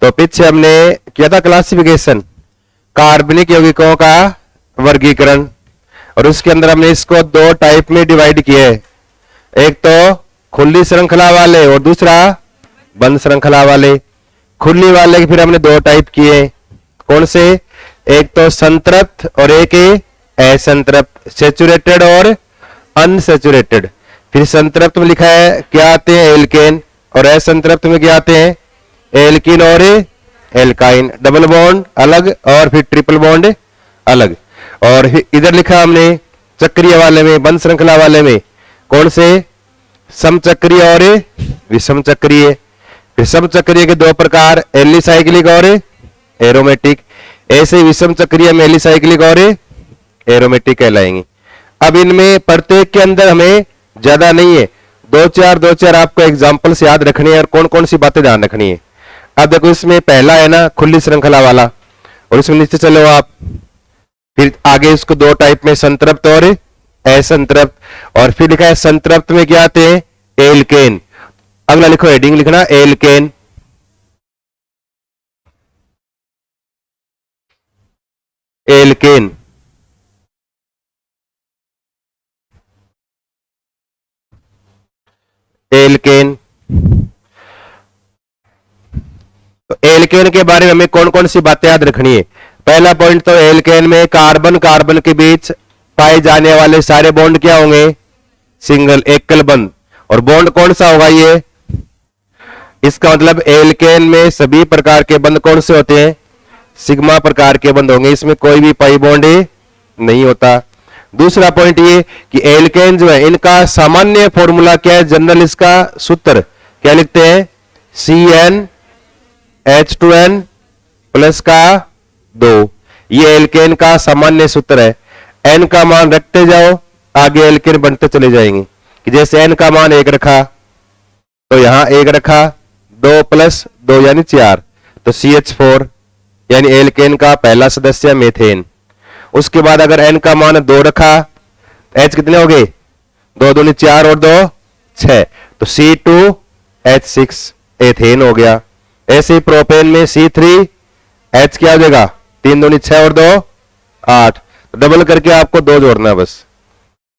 तो पीछे हमने किया था क्लासिफिकेशन, कार्बनिक यौगिकों का वर्गीकरण, और उसके अंदर हमने इसको दो टाइप में डिवाइड किए, एक तो खुली श्रृंखला वाले और दूसरा बंद श्रृंखला वाले। खुली वाले के फिर हमने दो टाइप किए, कौन से, एक तो संतृप्त और एक असंतृप्त, सेचुरेटेड और अनसेचुरेटेड। फिर संतृप्त में लिखा है क्या आते हैं, एल्केन, और असंतृप्त में क्या आते हैं, एल्किन और एल्काइन, डबल बॉन्ड अलग और फिर ट्रिपल बॉन्ड अलग। और इधर लिखा हमने चक्रीय वाले में, बंद श्रृंखला वाले में कौन से, समचक्रीय और विषम चक्रीय। फिर समचक्रीय के दो प्रकार, एलिसाइक्लिक और एरोमेटिक, ऐसे विषम चक्रीय में एलिसाइक्लिक और एरोमेटिक कहलाएंगे। अब इनमें प्रत्येक के अंदर हमें ज्यादा नहीं है, दो चार आपको एग्जाम्पल से याद रखनी है और कौन कौन सी बातें ध्यान रखनी है। अब देखो इसमें पहला है ना खुली श्रृंखला वाला, और इसमें नीचे चलो आप, फिर आगे इसको दो टाइप में, संतृप्त और असंतृप्त, और फिर लिखा है संतृप्त में क्या आते हैं, एल्केन। अगला लिखो, हेडिंग लिखना एल्केन। Alkene alkene. तो एल्केन के बारे में हमें कौन कौन सी बातें याद रखनी है। पहला पॉइंट तो एल्केन में कार्बन कार्बन के बीच पाए जाने वाले सारे बॉन्ड क्या होंगे, सिंगल, एकल बंद। और बॉन्ड कौन सा होगा ये, इसका मतलब एल्केन में सभी प्रकार के बंद कौन से होते हैं, सिग्मा प्रकार के बंद होंगे, इसमें कोई भी पाई बॉन्ड नहीं होता। दूसरा पॉइंट ये कि एल्केन जो है इनका सामान्य फॉर्मूला क्या है, जनरल इसका सूत्र क्या लिखते हैं, CnH2n प्लस का 2, ये एल्केन का सामान्य सूत्र है। n का मान रखते जाओ, आगे एल्केन बनते चले जाएंगे, कि जैसे n का मान 1 रखा तो यहां 1 रखा, 2 प्लस 2 यानी 4, तो CH4 यानी एल्केन का पहला सदस्य मेथेन। उसके बाद अगर n का मान 2 रखा, H कितने हो गए, 2 दूनी 4 और 2 6, तो C2H6 एथेन हो गया। ऐसे ही प्रोपेन में C3H क्या हो जाएगा, 3 दूनी 6 और 2 8, तो डबल करके आपको 2 जोड़ना बस,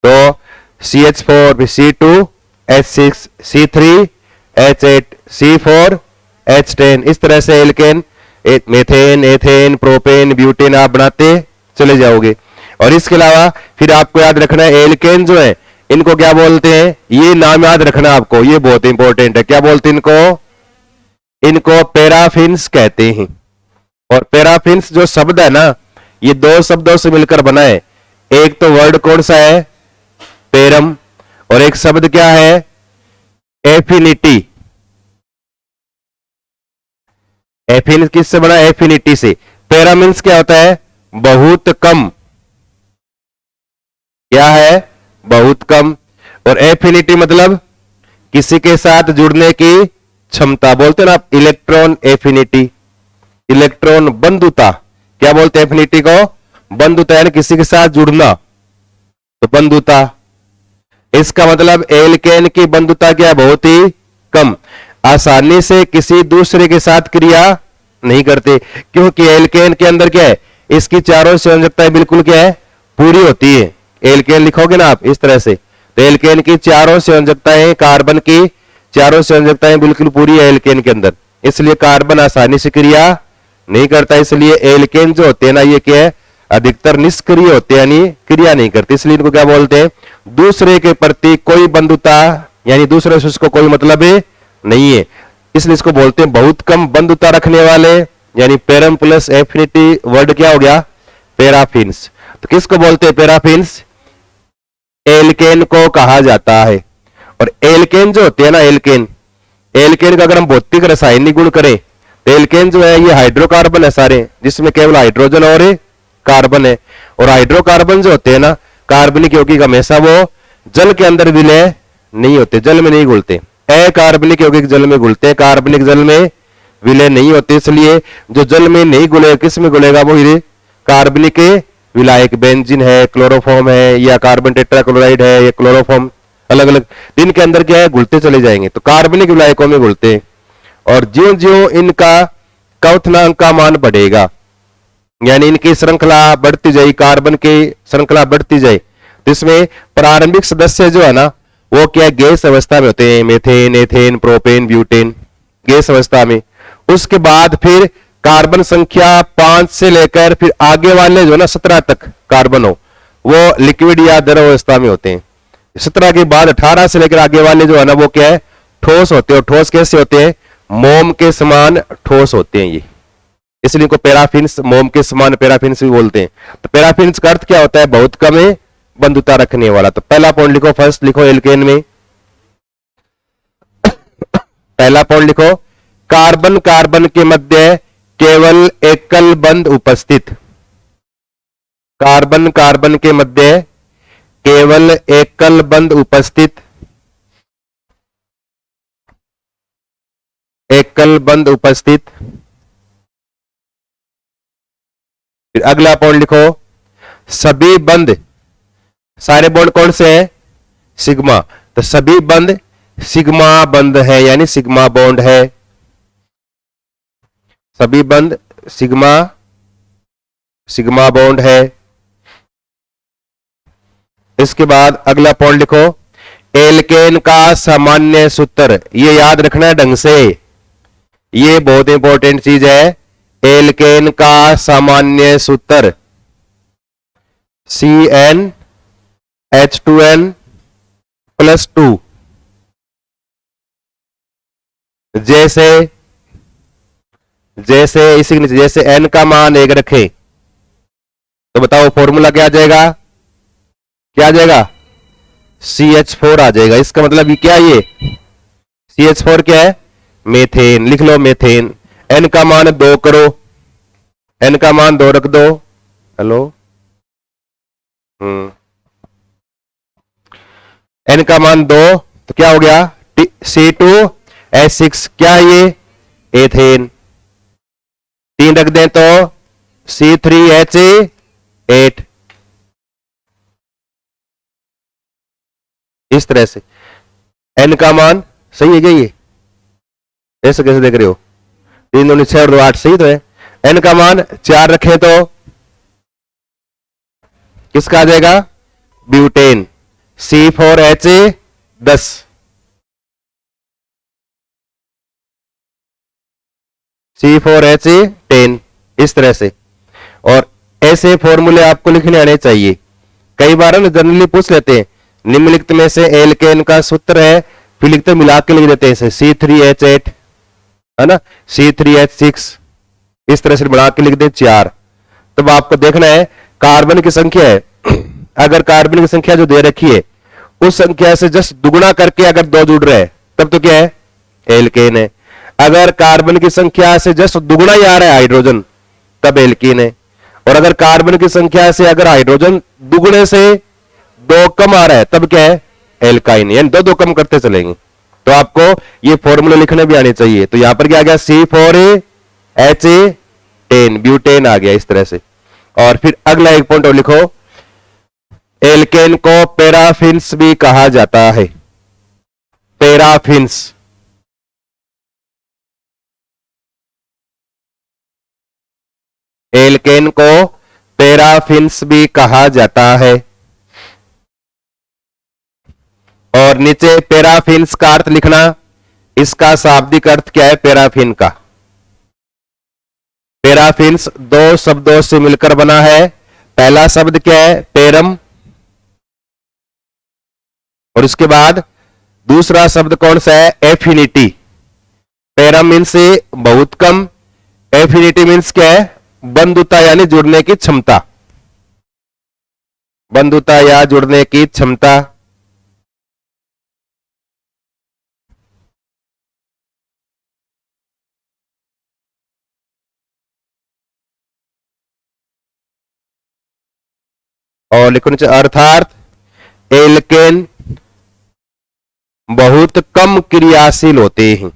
तो CH4 फिर C2H6 C3H8 C4H10। इस तरह से alkane, methane, ethane, propane, butane आप बनाते चले जाओगे। और इसके अलावा फिर आपको याद रखना है एल्केन जो है इनको क्या बोलते हैं, ये नाम याद रखना आपको, ये बहुत इंपॉर्टेंट है। क्या बोलते हैं इनको, इनको पैराफिन्स कहते हैं। और पैराफिन्स जो शब्द है ना, ये दो शब्दों से मिलकर बना है। एक तो वर्ड कौन सा है, पैरम, और एक शब्द क्या है, एफिनिटी। एफिन किससे बना, एफिनिटी से। पैरा मीन्स क्या होता है, बहुत कम, क्या है, बहुत कम। और एफिनिटी मतलब किसी के साथ जुड़ने की क्षमता, बोलते हैं ना इलेक्ट्रॉन एफिनिटी, इलेक्ट्रॉन बंधुता। क्या बोलते हैं एफिनिटी को, बंधुता, यानी किसी के साथ जुड़ना, तो बंधुता। इसका मतलब एल्केन की बंधुता क्या है, बहुत ही कम, आसानी से किसी दूसरे के साथ क्रिया नहीं करते, क्योंकि एल्केन के अंदर क्या है, इसकी चारों संयोजकताएं बिल्कुल क्या है, पूरी होती है। एल्केन लिखोगे ना आप इस तरह से, तो एल्केन की चारों संयोजकताएं, कार्बन की चारों संयोजकताएं बिल्कुल पूरी है एल्केन के अंदर, इसलिए कार्बन आसानी से क्रिया नहीं करता। इसलिए एल्केन जो होते हैं ना, ये क्या है, अधिकतर निष्क्रिय होते हैं, यानी क्रिया नहीं करते। इसलिए इनको क्या बोलते हैं, दूसरे के प्रति कोई बंधुता, यानी दूसरे से उसको कोई मतलब नहीं है, इसलिए इसको बोलते हैं बहुत कम बंधुता रखने वाले, यानी पैरम प्लस एफिनिटी वर्ड क्या हो गया, पैराफिन्स। तो किसको बोलते हैं, पैराफिन्स, एल्केन को कहा जाता है। और एल्केन जो होते हैं ना, एल्केन, एल्केन का अगर हम भौतिक रासायनिक गुण करें तो एल्केन जो है ये हाइड्रोकार्बन है सारे, जिसमें केवल हाइड्रोजन और कार्बन है। और हाइड्रोकार्बन जो होते हैं ना, कार्बनिक यौगिक हमेशा वो जल के अंदर विलय नहीं होते, जल में नहीं घुलते। अकार्बनिक यौगिक जल में घुलते हैं, कार्बनिक जल में विलय नहीं होते। इसलिए जो जल में नहीं घुलेगा, किस में घुलेगा, वो कार्बनिक विलायक, बेंजीन है, क्लोरोफॉर्म है, या कार्बन टेट्राक्लोराइड है, या क्लोरोफॉर्म, अलग अलग दिन के अंदर क्या है, घुलते चले जाएंगे, तो कार्बनिक विलायकों में घुलते हैं। और ज्यों ज्यों इनका क्वथनांक का मान बढ़ेगा, यानी इनकी श्रृंखला बढ़ती जाए, कार्बन की श्रृंखला बढ़ती जाए। तो इसमें प्रारंभिक सदस्य जो है ना वो क्या गैस अवस्था में होते हैं, methane, ethane, propane, butane, gas अवस्था में। उसके बाद फिर कार्बन संख्या 5 से लेकर फिर आगे वाले जो है ना 17 तक कार्बन हो वो लिक्विड या द्रव अवस्था में होते हैं। 17 के बाद 18 से लेकर आगे वाले जो है ना वो क्या है, ठोस होते हैं। ठोस कैसे होते हैं, मोम के समान ठोस होते हैं ये, इसलिए इनको पैराफिन्स, मोम के समान पैराफिन्स भी बोलते हैं। तो पैराफिन्स का अर्थ क्या होता है, बहुत कम है बंधुता रखने वाला। तो पहला पॉइंट लिखो, फर्स्ट लिखो एल्केन में पहला पॉइंट लिखो, कार्बन कार्बन के मध्य केवल एकल बंध उपस्थित। कार्बन कार्बन के मध्य केवल एकल बंध उपस्थित, एकल बंध उपस्थित। फिर अगला पॉइंट लिखो, सभी बंध, सारे बॉन्ड कौन से हैं, सिग्मा। तो सभी बंध सिग्मा बंध है, यानी सिग्मा बॉन्ड है। सभी बंध सिग्मा, सिग्मा बॉन्ड है। इसके बाद अगला पॉइंट लिखो, एल्केन का सामान्य सूत्र, ये याद रखना है ढंग से, ये बहुत इंपॉर्टेंट चीज है। एल्केन का सामान्य सूत्र CnH2n+2। जैसे जैसे इसी के नीचे जैसे n का मान 1 रखे तो बताओ फॉर्मूला क्या आ जाएगा, क्या आ जाएगा, CH4 आ जाएगा। इसका मतलब ये क्या, ये CH4 क्या है, मेथेन। लिख लो मेथेन। n का मान 2 करो, n का मान 2 रख दो। हेलो, n का मान 2 तो क्या हो गया, C2H6, क्या ये एथेन। 3 रख दें तो C3H8। इस तरह से n का मान सही है क्या, ये ऐसे कैसे देख रहे हो, 3 दूनी 6 और 2 8, सही तो है। n का मान 4 रखें तो किसका आ जाएगा, ब्यूटेन, C4H10। C4H10 इस तरह से। और ऐसे फॉर्मूले आपको लिखने आने चाहिए। कई बार हम जनरली पूछ लेते हैं निम्नलिखित में से एल्केन का सूत्र है, फिर लिखते मिला के लिख देते हैं C3H8 है ना, C3H6, इस तरह से बढ़ा के लिख दे 4। तब आपको देखना है कार्बन की संख्या है, अगर कार्बन की संख्या जो दे रखी है उस संख्या से जस्ट दुगुना करके अगर 2 जुड़ रहे हैं तब तो क्या है, एल्केन है। अगर कार्बन की संख्या से जस्ट दुगुना ही आ रहा है हाइड्रोजन तब एल्कीन है। और अगर कार्बन की संख्या से अगर हाइड्रोजन दुगुने से 2 कम आ रहा है तब क्या है, एल्काइन, यानी 2 कम करते चलेंगे। तो आपको ये फॉर्मूला लिखने भी आने चाहिए। तो यहां पर क्या आ गया, C4H10 ब्यूटेन आ गया इस तरह से। और फिर अगला एक पॉइंट और लिखो, एल्केन को पैराफिन्स भी कहा जाता है। पैराफिन्स, एल्केन को पैराफिन्स भी कहा जाता है। और नीचे पैराफिन्स का अर्थ लिखना, इसका शाब्दिक अर्थ क्या है पैराफिन का। पैराफिन्स 2 शब्दों से मिलकर बना है। पहला शब्द क्या है, पैरम, और इसके बाद दूसरा शब्द कौन सा है, एफिनिटी। पैरम मीन्स बहुत कम, एफिनिटी मीन्स क्या है, बंधुता यानी जुड़ने की क्षमता, बंधुता या जुड़ने की क्षमता। और लिखो नीचे, अर्थात एल्केन बहुत कम क्रियाशील होते हैं।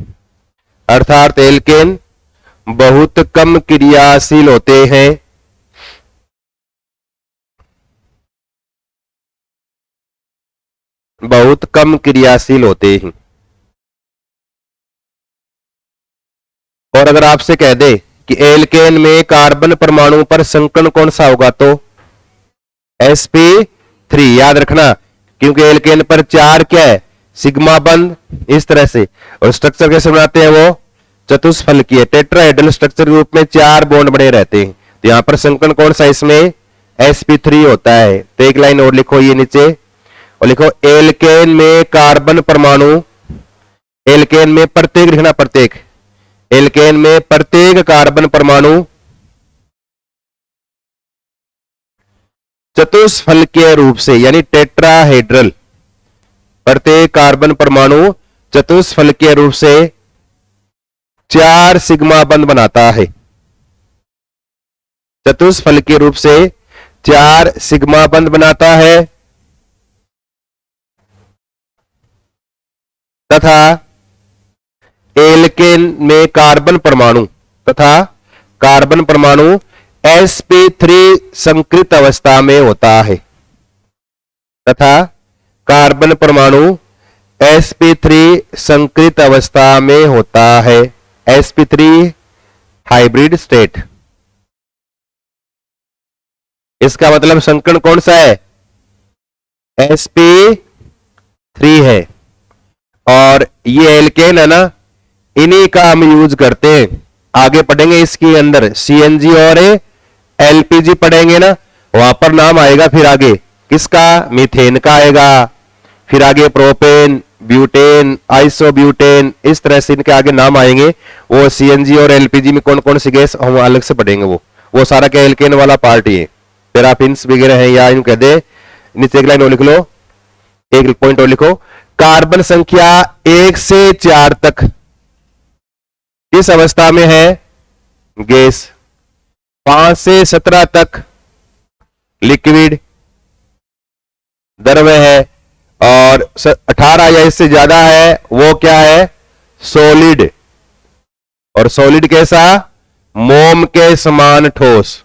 अर्थात एल्केन बहुत कम क्रियाशील होते हैं। बहुत कम क्रियाशील होते हैं। और अगर आपसे कह दे कि एल्केन में कार्बन परमाणु पर संकरण कौन सा होगा, तो sp3 याद रखना, क्योंकि एल्केन पर 4 क्या है, सिग्मा बंध इस तरह से, और स्ट्रक्चर कैसे बनाते हैं वो चतुष्फलकीय टेट्राहेड्रल स्ट्रक्चर के रूप में 4 बॉन्ड बने रहते हैं। तो यहां पर संकरण कौन सा इसमें sp3 होता है। तो एक लाइन और लिखो ये नीचे, और लिखो एल्केन में कार्बन परमाणु, एल्केन में प्रत्येक लिखना, प्रत्येक, एल्केन में प्रत्येक कार्बन परमाणु चतुष्फलकीय रूप से यानी टेट्राहेड्रल, प्रत्येक कार्बन परमाणु चतुष्फलकीय रूप से 4 सिग्मा बंध बनाता है, चतुष्फलकीय रूप से 4 सिग्मा बंध बनाता है तथा एल्केन में कार्बन परमाणु sp3 संकृत अवस्था में होता है, तथा कार्बन परमाणु sp3 संकृत अवस्था में होता है, sp3 हाइब्रिड स्टेट। इसका मतलब संकरण कौन सा है, sp3 है। और ये एल्केन है ना, इन्हीं का हम यूज करते हैं, आगे पढ़ेंगे इसके अंदर CNG और LPG पढ़ेंगे ना, वहां पर नाम आएगा फिर आगे किसका, मीथेन का आएगा, फिर आगे प्रोपेन, ब्यूटेन, आइसोब्यूटेन, इस तरह से इनके आगे नाम आएंगे। वो CNG और LPG में कौन कौन सी गैस हम अलग से पढ़ेंगे, वो सारा क्या एल्केन वाला पार्ट ही है। पैराफिन्स वगैरह है, या इन कह दे, नीचे एक लाइन और लिख लो, एक पॉइंट और लिखो, कार्बन संख्या 1 से 4 तक किस अवस्था में है, गैस, 5 से 17 तक लिक्विड द्रव्य है, और 18 या इससे ज्यादा है वो क्या है, सॉलिड। और सॉलिड कैसा, मोम के समान ठोस।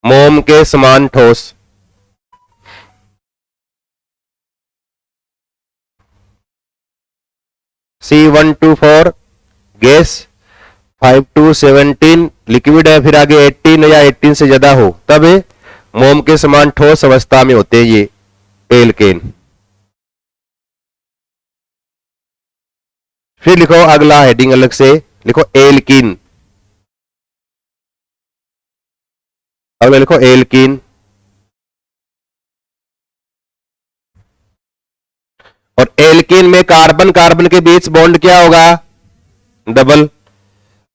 मोम के समान ठोस। C124 गैस, 5 to 17 लिक्विड है, फिर आगे 18 या 18 से ज्यादा हो तब मोम के समान ठोस अवस्था में होते हैं ये एल्केन। फिर लिखो अगला हेडिंग अलग से लिखो एल्कीन, अगला लिखो एल्कीन। और एल्कीन में कार्बन कार्बन के बीच बॉन्ड क्या होगा, डबल।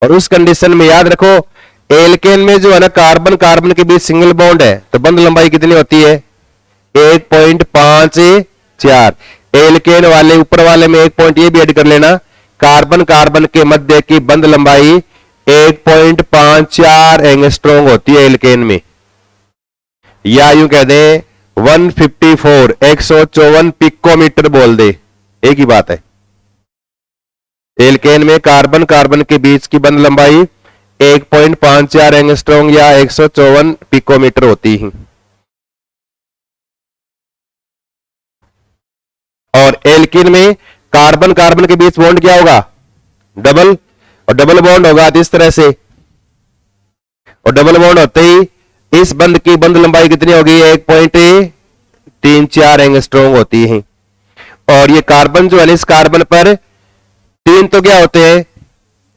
और उस कंडीशन में याद रखो एल्केन में जो है ना कार्बन कार्बन के बीच सिंगल बॉन्ड है, तो बंध लंबाई कितनी होती है, 1.54। एल्केन वाले ऊपर वाले में एक पॉइंट ये भी ऐड कर लेना, कार्बन कार्बन के मध्य की बंध लंबाई 1.54 एंगस्ट्रॉम होती है एल्केन में, या यूं कह दे 154 पिकोमीटर बोल दे, एक ही बात है। एल्केन में कार्बन कार्बन के बीच की बंध लंबाई 1.54 एंगस्ट्रॉम या 154 पिकोमीटर होती है। और एल्कीन में कार्बन कार्बन के बीच बॉन्ड क्या होगा, डबल, और डबल बॉन्ड होगा इस तरह से, और डबल बॉन्ड होते ही इस बंध की बंध लंबाई कितनी होगी, 1.34 एंगस्ट्रॉम होती है। और ये कार्बन जो है इस कार्बन पर 3 तो क्या होते हैं,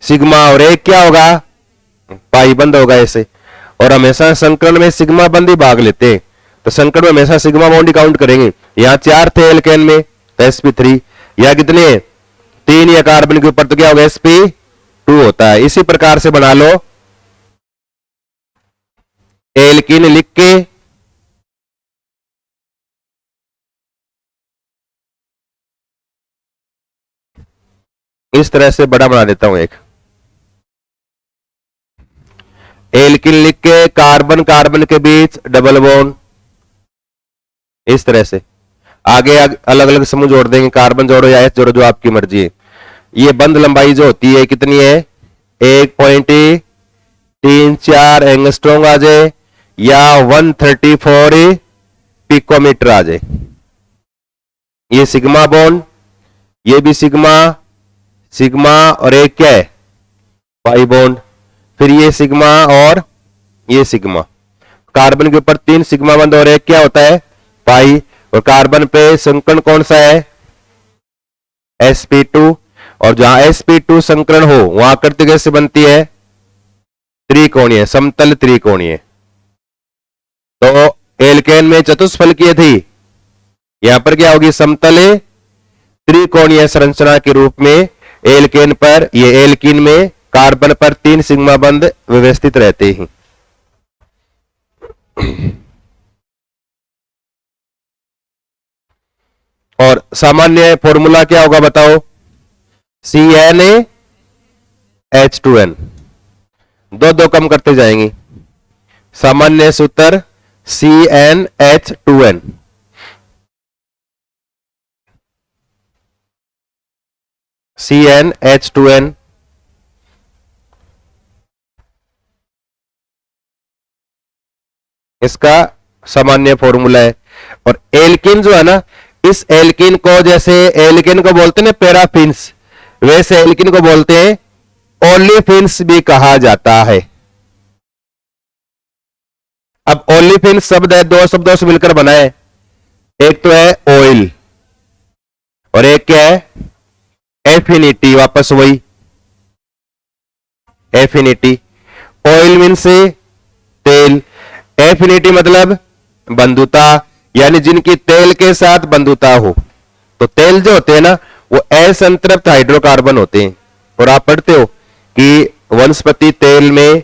सिग्मा, और एक क्या होगा, पाई बंद होगा ऐसे। और हमेशा संकरण में सिग्मा बंद ही भाग लेते हैं, तो संकरण में हमेशा सिग्मा बॉन्ड ही काउंट करेंगे। यहां 4 थे एल्केन में, तो sp3, या कितने 3 या कार्बन के ऊपर तो क्या होगा, sp2 होता है। इसी प्रकार से बना लो एल्कीन लिख के इस तरह से बड़ा बना देता हूं, एक एल्कीन लिख के कार्बन कार्बन के बीच डबल बॉन्ड इस तरह से, आगे अलग अलग समूह जोड़ देंगे, कार्बन जोड़ो या एच जोड़ो, जो आपकी मर्जी है। ये बंध लंबाई जो होती है कितनी है, 1.34 एंगस्ट्रॉम आ जाए या 134 पिकोमीटर आ जाए। ये सिग्मा बॉन्ड ये भी सिग्मा सिग्मा और एक क्या है पाई बॉन्ड, फिर ये सिग्मा और ये सिग्मा। कार्बन के ऊपर 3 सिग्मा बंद और एक क्या होता है पाई, और कार्बन पे संकरण कौन सा है sp2, और जहां sp2 संकरण हो वहां आकृति कैसे बनती है त्रिकोणीय, समतल त्रिकोणीय। तो एल्केन में चतुष्फलकीय थी, यहां पर क्या होगी समतल त्रिकोणीय संरचना के रूप में एल्केन पर, ये एल्कीन में कार्बन पर 3 सिग्मा बंद व्यवस्थित रहते हैं। और सामान्य फॉर्मूला क्या होगा बताओ, CnH2n, दो कम करते जाएंगे, सामान्य सूत्र CnH2n। CnH2n इसका सामान्य फॉर्मूला है। और एल्किन जो है ना, इस एल्किन को जैसे एल्किन को बोलते हैं पैराफिन्स, वैसे एल्किन को बोलते हैं ओलिफिन्स भी कहा जाता है। अब ओलिफिन्स शब्द है, दो शब्दों से मिलकर बना है, एक तो है ऑयल और एक क्या है एफिनिटी, वापस वही एफिनिटी। ऑयल मीन से तेल, एफिनिटी मतलब बंधुता, यानी जिनकी तेल के साथ बंधुता हो। तो तेल जो होते हैं ना वो असंतृप्त हाइड्रोकार्बन होते हैं, और आप पढ़ते हो कि वनस्पति तेल में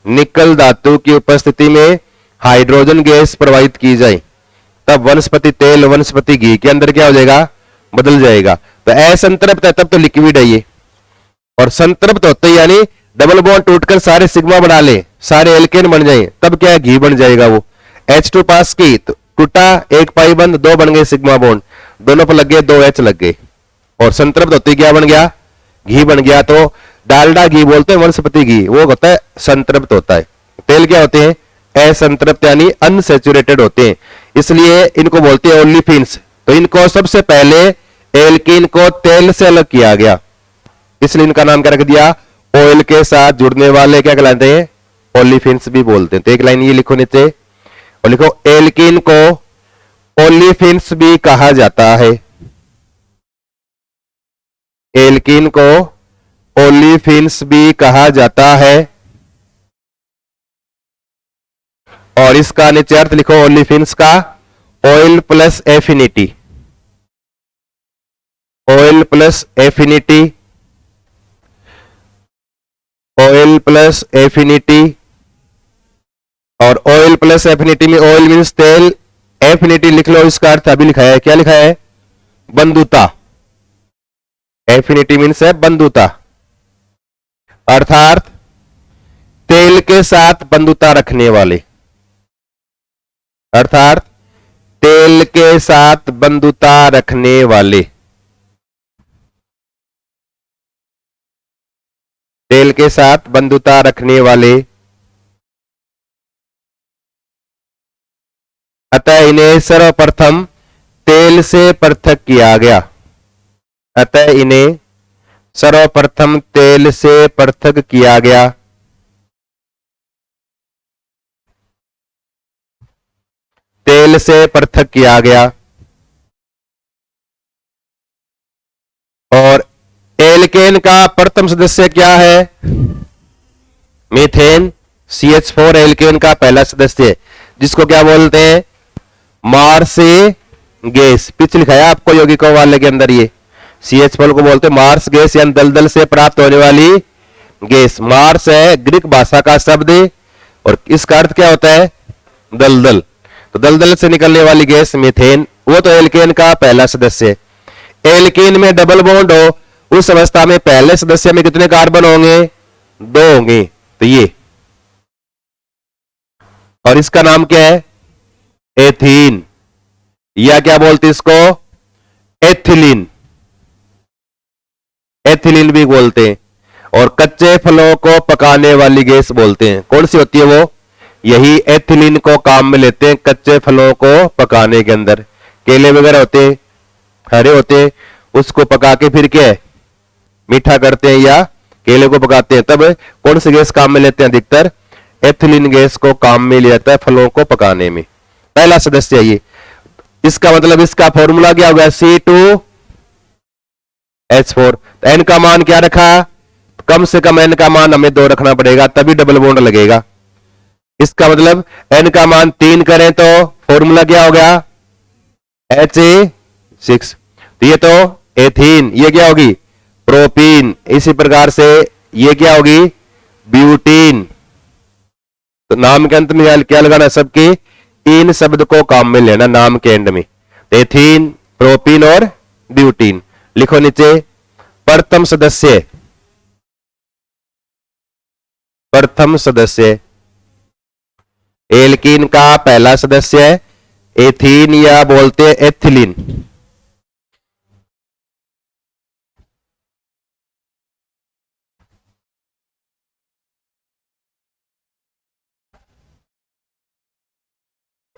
निकल धातु की उपस्थिति में हाइड्रोजन गैस प्रवाहित की जाए तब वनस्पति तेल वनस्पति घी के अंदर क्या हो जाएगा बदल जाएगा। तो असंतृप्त है तब तो लिक्विड है ये, और संतृप्त होते यानी डबल बॉन्ड टूटकर सारे सिग्मा बना ले, सारे एल्केन बन जाए, तब क्या है घी बन जाएगा। वो H2 पास की तो टूटा, एक पाई बंद, 2 बन गए सिग्मा बॉन्ड, दोनों पर लग गए 2 H लग गए, और संतृप्त होते क्या बन गया घी बन गया। तो डालडा घी बोलते हैं वनस्पति घी, वो होता है संतृप्त होता है। तेल क्या होते हैं असंतृप्त यानी अनसैचुरेटेड होते हैं, इसलिए इनको बोलते हैं ओलिफिन्स। तो इनको सबसे पहले एल्कीन को तेल से अलग किया गया, इसलिए इनका नाम क्या रख दिया ऑयल के साथ जुड़ने वाले क्या कहलाते हैं ओलिफिन्स भी बोलते हैं। तो एक लाइन ये लिखो नीचे और लिखो एल्कीन को ओलिफिन्स भी कहा जाता है, एल्कीन को ओलिफिन्स भी कहा जाता है। और इसका नीचे अर्थ लिखो ओलिफिन्स का oil plus affinity, oil plus affinity, oil plus affinity. और ऑयल प्लस एफिनिटी में ऑयल मीन्स तेल, एफिनिटी लिख लो, इसका अर्थ अभी लिखा है, क्या लिखा है बंधुता। एफिनिटी मीन्स है बंधुता, अर्थात तेल के साथ बंधुता रखने वाले, अर्थात तेल के साथ बंधुता रखने वाले, तेल के साथ बंधुता रखने वाले। अतः इन्हें सर्वप्रथम तेल से पृथक किया गया, अतः इन्हें सर्वप्रथम तेल से पृथक किया गया। तेल से पृथक किया गया। और एल्केन का प्रथम सदस्य क्या है मीथेन, CH4 एल्केन का पहला सदस्य, जिसको क्या बोलते हैं मार्स गैस। पिछ लिखा है आपको यौगिकों वाले के अंदर, ये CH4 को बोलते हैं मार्स गैस, यानी दलदल से प्राप्त होने वाली गैस। मार्स है ग्रीक भाषा का शब्द, और इसका अर्थ क्या होता है दलदल। तो दलदल से निकलने वाली गैस मीथेन, वो तो एल्केन का पहला सदस्य। एल्केन में डबल बॉन्ड हो उस अवस्था में पहले सदस्य में कितने कार्बन होंगे 2 होंगे, तो ये। और इसका नाम क्या है एथीन, या क्या बोलते इसको एथिलीन, एथिलीन भी बोलते हैं। और कच्चे फलों को पकाने वाली गैस बोलते हैं, कौन सी होती है वो, यही एथिलीन को काम में लेते हैं कच्चे फलों को पकाने के अंदर। केले वगैरह होते हैं हरे होते हैं, उसको पका के फिर क्या है, मीठा करते हैं या केले को पकाते हैं, तब कौन सी गैस काम में लेते हैं अधिकतर, एथिलीन गैस को काम में लिया जाता है फलों को पकाने में। पहला सदस्य है ये। इसका मतलब इसका फॉर्मूला क्या होगा, C2H4। एन का मान क्या रखा, कम से कम एन का मान हमें 2 रखना पड़ेगा, तभी डबल बॉन्ड लगेगा। इसका मतलब एन का मान 3 करें तो फॉर्मूला क्या हो गया, Ha6। तो ये तो एथीन, ये क्या होगी, प्रोपीन। इसी प्रकार से ये क्या होगी, ब्यूटीन। तो नाम के अंत में क्या लगाना, सबके इन शब्द को काम में लेना नाम के एंड में। एथीन, प्रोपीन और ब्यूटीन। लिखो नीचे प्रथम सदस्य, प्रथम सदस्य एल्कीन का पहला सदस्य है एथीन या बोलते हैं एथिलीन।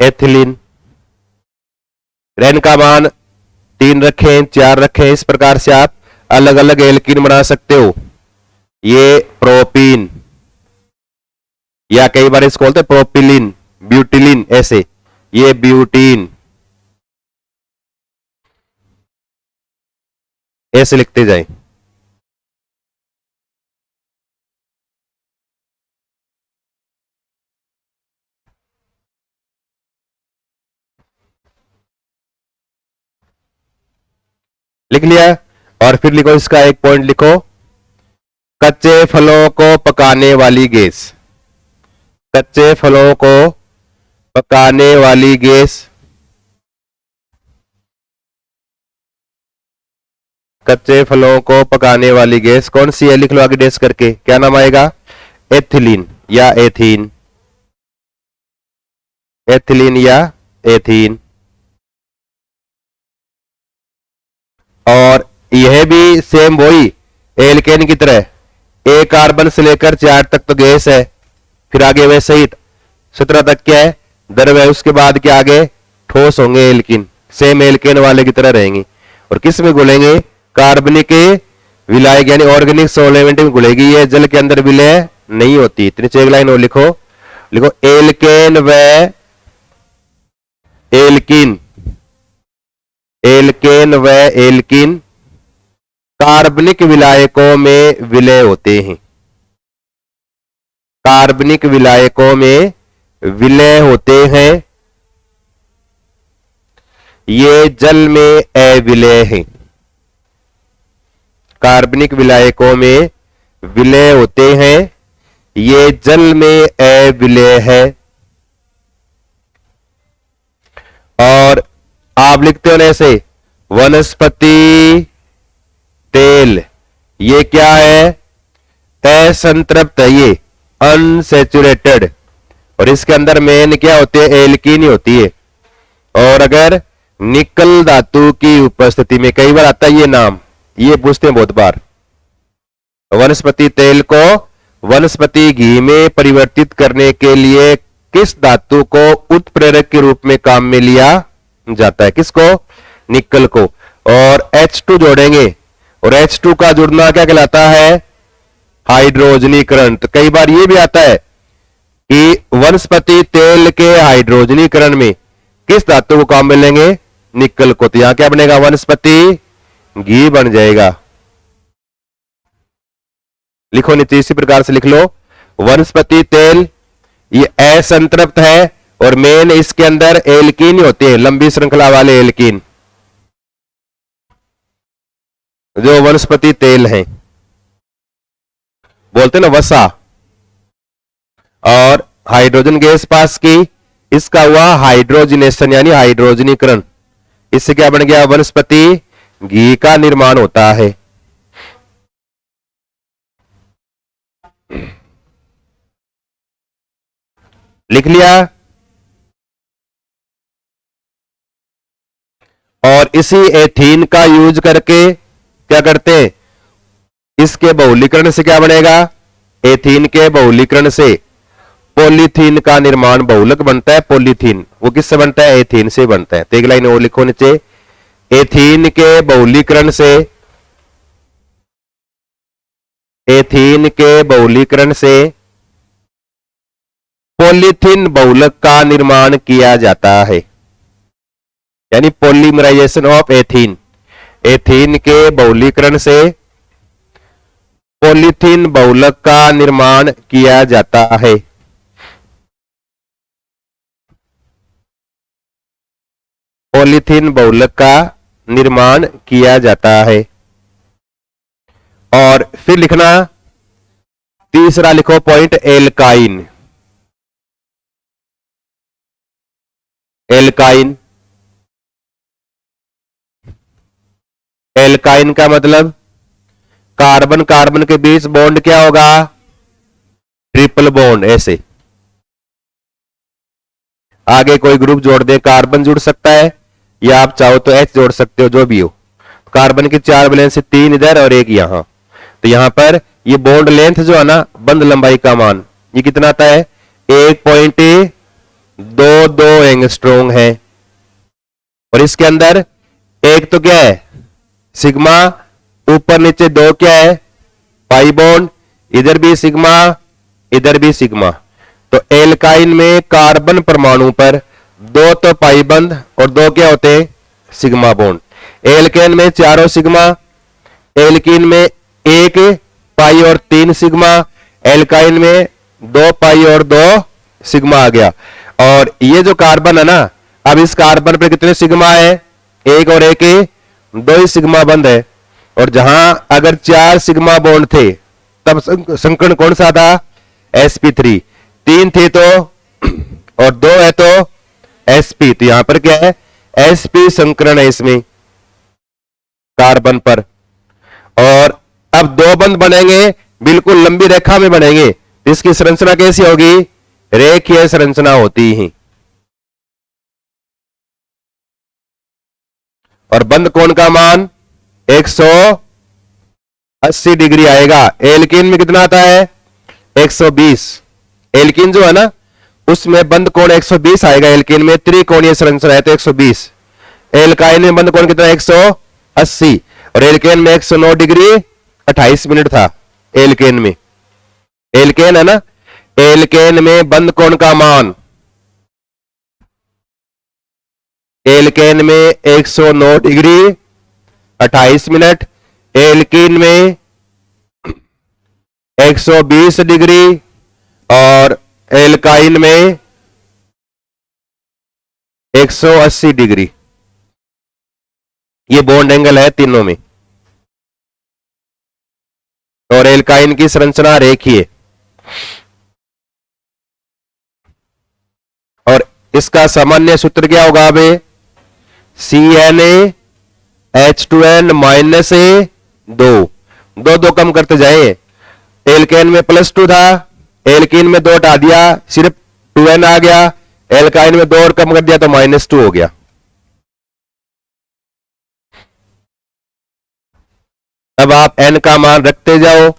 एथिलीन। रेन का मान 3 रखें, 4 रखें, इस प्रकार से आप अलग अलग एल्कीन बना सकते हो। ये प्रोपीन या कई बार इसको बोलते हैं प्रोपिलिन, ब्यूटिलिन, ऐसे। ये ब्यूटीन, ऐसे लिखते जाएं। लिख लिया। और फिर लिखो इसका एक पॉइंट लिखो, कच्चे फलों को पकाने वाली गैस, कच्चे फलों को पकाने वाली गैस, कच्चे फलों को पकाने वाली गैस कौन सी है, लिख लो आगे डैश करके, क्या नाम आएगा, एथिलीन या एथीन, एथिलीन या एथीन। और यह भी सेम वही एल्केन की तरह, एक कार्बन से लेकर 4 तक तो गैस है, फिर आगे वैसे ही 17 तक क्या है, द्रव है, उसके बाद क्या आगे ठोस होंगे एल्किन, सेम एल्केन वाले की तरह रहेंगी। और किस में घुलेंगे, कार्बनिक विलायक यानी ऑर्गेनिक सॉल्वेंट में घुलेगी, ये जल के अंदर विलय नहीं होती। इतनी एक लाइन और लिखो, लिखो एल्केन व एल्किन, एल्केन व एल्किन कार्बनिक विलायकों में विलय होते हैं, कार्बनिक विलायकों में विलय होते हैं, ये जल में अविलय है, कार्बनिक विलायकों में विलय होते हैं, ये जल में अविलय है। और आप लिखते हो ऐसे, वनस्पति तेल, ये क्या है, असंतृप्त है, ये अनसैचुरेटेड, और इसके अंदर मेन क्या होती है, एल्कीन ही होती है। और अगर निकल धातु की उपस्थिति में, कई बार आता है ये नाम, ये पूछते हैं बहुत बार, वनस्पति तेल को वनस्पति घी में परिवर्तित करने के लिए किस धातु को उत्प्रेरक के रूप में काम में लिया जाता है, किसको, निकल को। और H2 जोड़ेंगे, और H2 का जुड़ना क्या कहलाता है, हाइड्रोजनीकरण। तो कई बार ये भी आता है कि वनस्पति तेल के हाइड्रोजनीकरण में किस धातु को काम में लेंगे, निकल को। तो यहां क्या बनेगा, वनस्पति घी बन जाएगा। लिखो नीचे इसी प्रकार से लिख लो, वनस्पति तेल ये असंतृप्त है, और मेन इसके अंदर एल्कीन होते हैं, लंबी श्रृंखला वाले एल्कीन जो वनस्पति तेल हैं, बोलते ना वसा। और हाइड्रोजन गैस पास की, इसका हुआ हाइड्रोजनेशन यानी हाइड्रोजनीकरण, इससे क्या बन गया, वनस्पति घी का निर्माण होता है। लिख लिया। और इसी एथीन का यूज करके क्या करते हैं, इसके बहुलीकरण से क्या बनेगा, एथीन के बहुलीकरण से पॉलीथीन का निर्माण, बहुलक बनता है पॉलीथीन, वो किससे बनता है, एथीन से बनता है। तो एक लाइन और लिखो नीचे, एथीन के बहुलीकरण से, एथीन के बहुलीकरण से पॉलीथीन बहुलक का निर्माण किया जाता है, यानी पॉलीमराइजेशन ऑफ एथीन। एथीन के बहुलीकरण से पॉलीथीन बहुलक का निर्माण किया जाता है। पॉलीथीन बहुलक का निर्माण किया जाता है। और फिर लिखना तीसरा, लिखो पॉइंट एल्काइन। एल्काइन, एल्काइन का मतलब कार्बन कार्बन के बीच बॉन्ड क्या होगा, ट्रिपल बॉन्ड। ऐसे आगे कोई ग्रुप जोड़ दे, कार्बन जुड़ सकता है या आप चाहो तो H जोड़ सकते हो, जो भी हो। कार्बन की 4 वैलेंसी, 3 इधर और 1 यहां। तो यहां पर ये बॉन्ड लेंथ जो है ना, बंध लंबाई का मान ये कितना आता है, 1.22 एंगस्ट्रॉम है। और इसके अंदर एक तो क्या है, सिग्मा, ऊपर नीचे 2 क्या है, पाई बॉन्ड, इधर भी सिग्मा इधर भी सिग्मा। तो एल्काइन में कार्बन परमाणु पर 2 तो पाई बंध और 2 क्या होते हैं, सिग्मा बॉन्ड। एल्केन में 4 सिग्मा, एल्कीन में 1 पाई और 3 सिग्मा, एल्काइन में 2 पाई और 2 सिग्मा आ गया। और ये जो कार्बन है ना, अब इस कार्बन पर कितने सिग्मा है, 1 और 1 2 ही सिग्मा बंद है। और जहां अगर 4 सिग्मा बॉन्ड थे तब संकरण कौन सा था, sp3। 3 थे तो और 2 है तो sp, तो यहां पर क्या है, sp संकरण है इसमें कार्बन पर। और अब 2 बंध बनेंगे, बिल्कुल लंबी रेखा में बनेंगे। इसकी संरचना कैसी होगी, रेखीय संरचना होती है। और बंध कोण का मान 180 डिग्री आएगा। एल्कीन में कितना आता है, 120। एल्कीन जो है ना, उसमें बंध कोण 120 आएगा। एल्कीन में त्रिकोणीय संरचना है तो 120। एल्काइन में बंध कोण कितना, 180। और एल्केन में 109 डिग्री 28 मिनट था। एल्केन में, एल्केन है ना, एल्केन में बंध कोण का मान, एल्केन में 109 डिग्री 28 मिनट, एल्कीन में 120 डिग्री और एल्काइन में 180 डिग्री। ये बॉन्ड एंगल है तीनों में। और एल्काइन की संरचना रेखीय। और इसका सामान्य सूत्र क्या होगा, बे CnH2n माइनस ए 2 कम करते जाए। एल्केन में +2 था, एल्कीन में 2 हटा दिया, सिर्फ 2n आ गया। एल्काइन में 2 और कम कर दिया तो -2 हो गया। अब आप n का मान रखते जाओ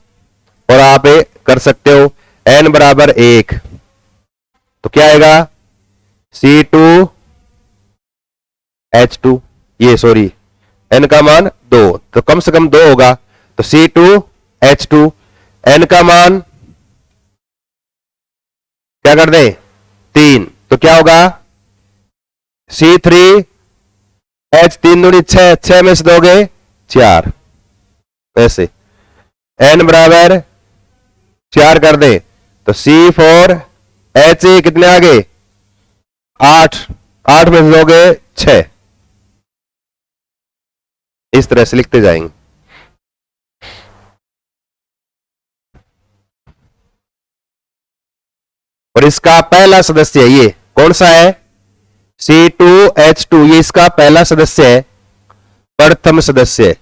और आप कर सकते हो। n बराबर 1 तो क्या आएगा, C2H2, ये सॉरी n का मान 2 तो कम से कम 2 होगा तो C2H2। n का मान क्या कर दें, 3 तो क्या होगा, C3H, 3 दूनी 6, 6 में से दोगे 4। ऐसे n बराबर 4 कर दे तो C4H कितने आ गए, 8, 8 में से दोगे 6। इस तरह से लिखते जाएंगे। और इसका पहला सदस्य ये कौन सा है, C2H2, ये इसका पहला सदस्य है, प्रथम सदस्य है।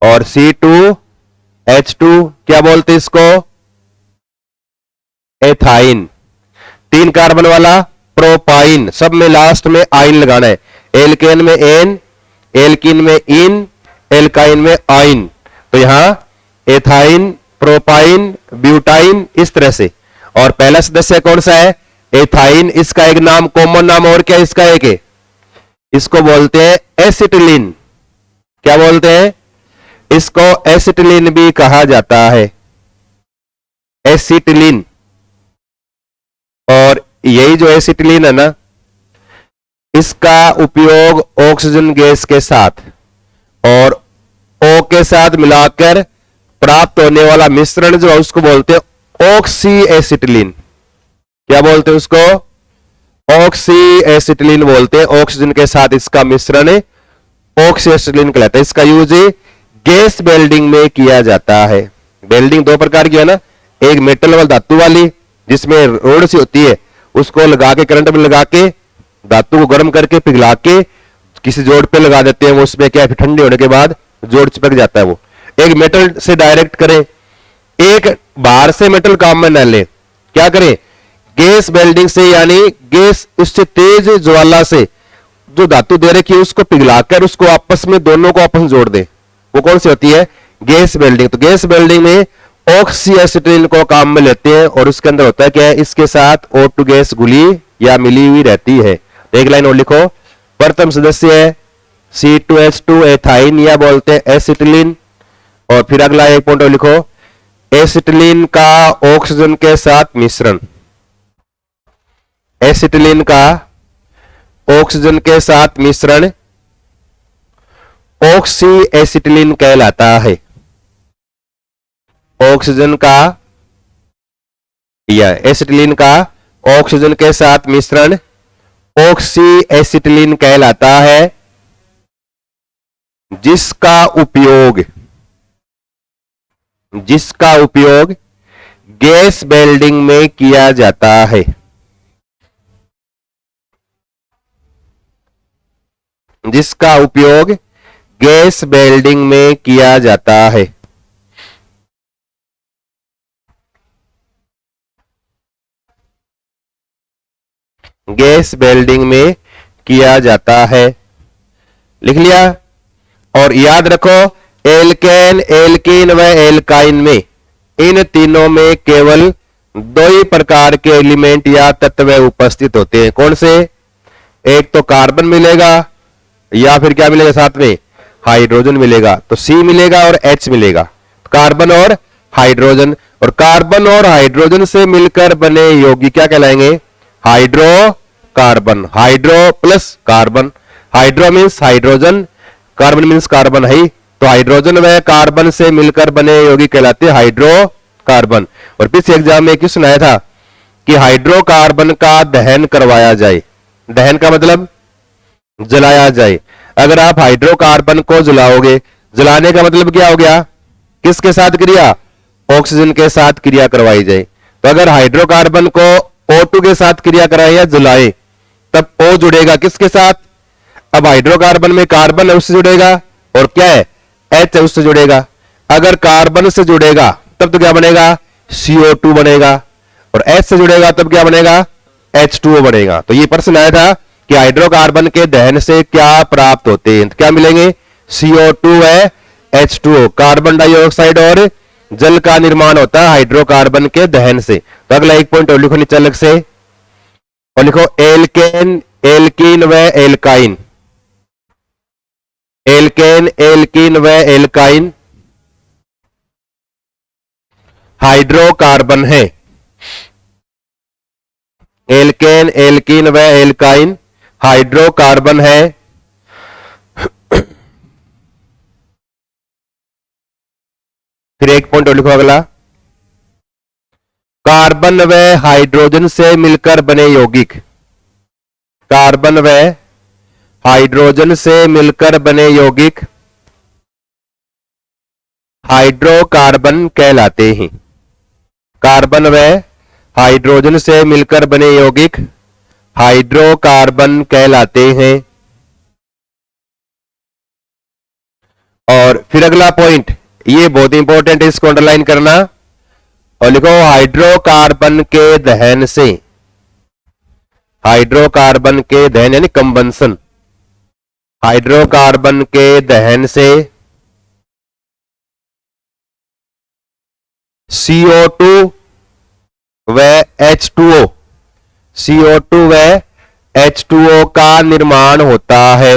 और C2H2 क्या बोलते इसको, एथाइन। 3 कार्बन वाला प्रोपाइन, सब में लास्ट में आइन लगाना है। एल्केन में एन, एल्कीन में इन, एल्काइन में आइन। तो यहां एथाइन, प्रोपाइन, ब्यूटाइन, इस तरह से। और पहला सदस्य कौन सा है, एथाइन, इसका एक नाम, कॉमन नाम और क्या इसका एक है, इसको बोलते हैं एसिटिलीन। क्या बोलते हैं, इसको एसिटिलीन भी कहा जाता है, एसिटिलीन। और यही जो एसिटिलीन है ना, इसका उपयोग ऑक्सीजन गैस के साथ और O के साथ मिलाकर प्राप्त होने वाला मिश्रण जो है उसको बोलते हैं ऑक्सी एसिटिलीन। क्या बोलते हैं उसको, ऑक्सी एसिटिलीन बोलते हैं। ऑक्सीजन के साथ इसका मिश्रण ऑक्सी एसिटिलीन कहलाता है। इसका यूज गैस वेल्डिंग में किया जाता है। वेल्डिंग दो प्रकार की है ना, एक मेटल वाली धातु वाली जिसमें रोड सी होती है, उसको लगा के करंट में लगा के धातु को गर्म करके पिघला के किसी जोड़ पे लगा देते हैं, वो उसमें क्या है ठंडे होने के बाद जोड़ चिपक जाता है। वो एक मेटल से डायरेक्ट करें, एक बाहर से मेटल काम में न ले, क्या करें गैस वेल्डिंग से, यानी गैस उससे तेज ज्वाला से जो धातु दे रखी है उसको पिघलाकर उसको आपस में दोनों को आपस में जोड़ दे, वो कौन सी होती है, गैस वेल्डिंग। तो गैस वेल्डिंग में ऑक्सी एसिटिलीन को काम में लेते हैं और उसके अंदर होता है क्या है, इसके साथ O2 गैस घुली या मिली हुई रहती है। एक लाइन और लिखो, प्रथम सदस्य है C2H2 एथाइन या बोलते हैं एसिटिलीन। और फिर अगला एक पॉइंट और लिखो, एसिटिलीन का ऑक्सीजन के साथ मिश्रण, एसिटिलीन का ऑक्सीजन के साथ मिश्रण ऑक्सी एसिटिलीन कहलाता है। ऑक्सीजन का या एसिटिलीन का ऑक्सीजन के साथ मिश्रण ऑक्सी एसिटिलीन कहलाता है, जिसका उपयोग गैस वेल्डिंग में किया जाता है। जिसका उपयोग गैस वेल्डिंग में किया जाता है। गैस वेल्डिंग में किया जाता है, लिख लिया। और याद रखो, एल्केन, एल्कीन व एल्काइन में, इन तीनों में केवल दो ही प्रकार के एलिमेंट या तत्व उपस्थित होते हैं। कौन से, एक तो कार्बन मिलेगा या फिर क्या मिलेगा साथ में, हाइड्रोजन मिलेगा। तो C मिलेगा और H मिलेगा, कार्बन और हाइड्रोजन। और कार्बन और हाइड्रोजन से मिलकर बने यौगिक क्या कहलाएंगे, hydrocarbon. Hydro plus carbon, hydro means hydrogen, carbon means carbon है, तो हाइड्रोजन व कार्बन से मिलकर बने यौगिक कहलाते हैं हाइड्रोकार्बन। और पिछले एग्जाम में क्यों सुनाया था कि हाइड्रोकार्बन का दहन करवाया जाए। दहन का मतलब जलाया जाए। अगर आप हाइड्रोकार्बन को जलाओगे, जलाने का मतलब क्या हो गया, किसके साथ क्रिया, ऑक्सीजन के साथ क्रिया करवाई जाए। तो अगर हाइड्रोकार्बन को O2 के साथ क्रिया कराए या जलाए, तब O जुड़ेगा किसके साथ, अब हाइड्रोकार्बन में कार्बन है उससे जुड़ेगा, और क्या है H है उससे जुड़ेगा। अगर कार्बन से जुड़ेगा तब तो क्या बनेगा, CO2 बनेगा, और H से जुड़ेगा तब क्या बनेगा, H2O बनेगा। तो ये प्रश्न आया था कि हाइड्रोकार्बन के दहन से क्या प्राप्त होते हैं, तो क्या मिलेंगे, CO2 है, H2O, कार्बन डाइऑक्साइड और जल का निर्माण होता है हाइड्रोकार्बन के दहन से। तो अगला एक पॉइंट और लिखो नीचे अलग से, और लिखो एल्केन, एल्कीन व एल्काइन। एल्केन, एल्कीन व एल्काइन हाइड्रोकार्बन है। एल्केन, एल्कीन व एल्काइन हाइड्रोकार्बन है। फिर एक पॉइंट और लिखो अगला, कार्बन व हाइड्रोजन से मिलकर बने यौगिक, कार्बन व हाइड्रोजन से मिलकर बने यौगिक हाइड्रोकार्बन कहलाते हैं। कार्बन व हाइड्रोजन से मिलकर बने यौगिक हाइड्रोकार्बन कहलाते हैं। और फिर अगला पॉइंट, ये बहुत इंपॉर्टेंट है, इसको अंडरलाइन करना और लिखो, हाइड्रोकार्बन के दहन से, हाइड्रोकार्बन के दहन यानी कंबंसन, हाइड्रोकार्बन के दहन से CO2 व H2O CO2 व H2O का निर्माण होता है।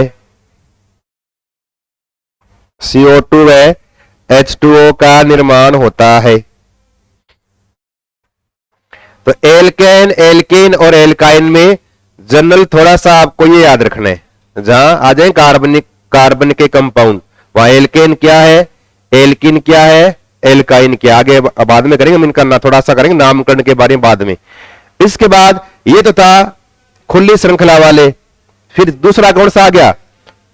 CO2 व H2O का निर्माण होता है। तो एल्केन, एल्कीन और एल्काइन में जनरल थोड़ा सा आपको ये याद रखना है, जहां आ जाए कार्बनिक कार्बन के कंपाउंड, वहां एल्केन क्या है, एल्कीन क्या है, एल्काइन क्या, आगे बाद में करेंगे, इनका ना थोड़ा सा करेंगे नामकरण के बारे में बाद में। इसके बाद ये तो था खुली श्रृंखला वाले, फिर दूसरा कौन सा आ गया,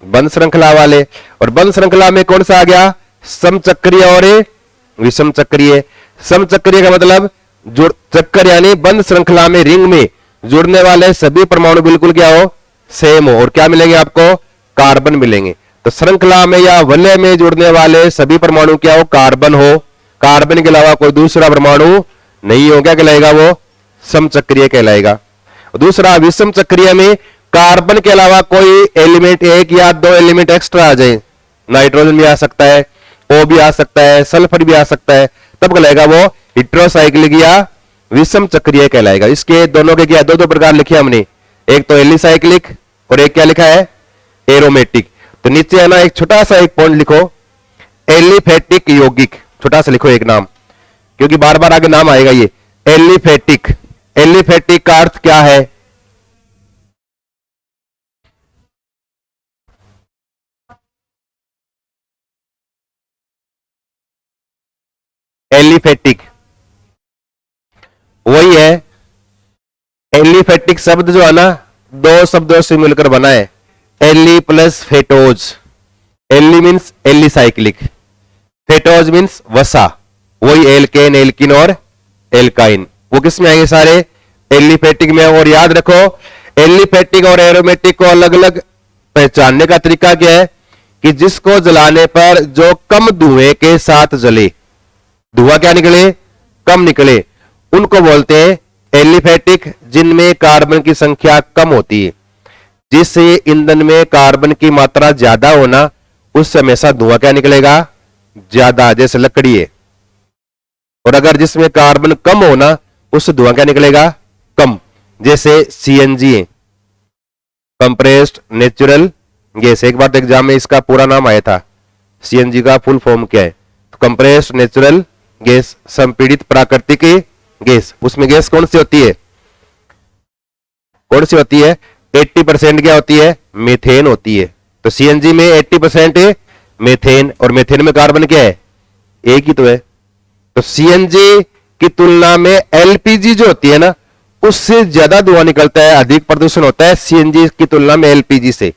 बंद श्रृंखला वाले, और बंद श्रृंखला में कौन सा आ गया, समचक्रीय और विषम चक्रीय। समचक्रीय का मतलब जुड़ चक्कर यानी बंद श्रृंखला में रिंग में जुड़ने वाले सभी परमाणु बिल्कुल क्या हो, सेम हो, और क्या मिलेंगे आपको, कार्बन मिलेंगे। तो श्रृंखला में या वलय में जुड़ने वाले सभी परमाणु क्या हो, कार्बन हो, कार्बन के अलावा कोई दूसरा परमाणु नहीं हो, क्या कहलाएगा, वो समचक्रीय कहलाएगा। दूसरा विषम चक्रीय में कार्बन के अलावा कोई एलिमेंट, एक या दो एलिमेंट एक्स्ट्रा आ जाए, नाइट्रोजन भी आ सकता है, ओ भी आ सकता है, सल्फर भी आ सकता है, तब कहलाएगा वो हेटेरोसाइक्लिक या विषम चक्रीय कहलाएगा। इसके दोनों के क्या, दो दो प्रकार लिखे हमने, एक तो एलिसाइक्लिक और एक क्या लिखा है, एरोमेटिक। तो नीचे है ना एक छोटा सा एक पॉइंट लिखो, एलिफेटिक यौगिक, छोटा सा लिखो एक नाम, क्योंकि बार बार आगे नाम आएगा ये एलिफेटिक। एलिफेटिक का अर्थ क्या है, एलिफेटिक वही है, एलिफेटिक शब्द जो है ना दो शब्दों से मिलकर बना है, एली प्लस फेटोज। एली मीन्स एलिसाइक्लिक, फेटोज मीन्स वसा, वही एल्केन, एल्किन और एल्काइन, वो किस में आएंगे सारे, एलिफेटिक में। और याद रखो एलिफेटिक और एरोमेटिक को अलग अलग पहचानने का तरीका क्या है, कि जिसको जलाने पर जो कम धुएं के साथ जले, धुआं क्या निकले, कम निकले, उनको बोलते हैं एलिफेटिक, जिनमें कार्बन की संख्या कम होती है। जिस ईंधन में कार्बन की मात्रा ज्यादा होना, उससे हमेशा धुआं क्या निकलेगा, ज्यादा, जैसे लकड़ी है। और अगर जिसमें कार्बन कम होना, उससे धुआं क्या निकलेगा, कम, जैसे सीएनजी है, कंप्रेस्ड नेचुरल गैस। एक बार तो एग्जाम में इसका पूरा नाम आया था, सीएनजी का फुल फॉर्म क्या है, तो कंप्रेस्ड नेचुरल गैस, संपीड़ित प्राकृतिक गैस। उसमें गैस कौन सी होती है, कौन सी होती है, 80% क्या होती है, मीथेन होती है। तो सीएनजी में 80% मीथेन, और मीथेन में कार्बन क्या है, एक ही तो है। तो सीएनजी की तुलना में एलपीजी जो होती है ना, उससे ज्यादा धुआं निकलता है, अधिक प्रदूषण होता है सीएनजी की तुलना में एलपीजी से।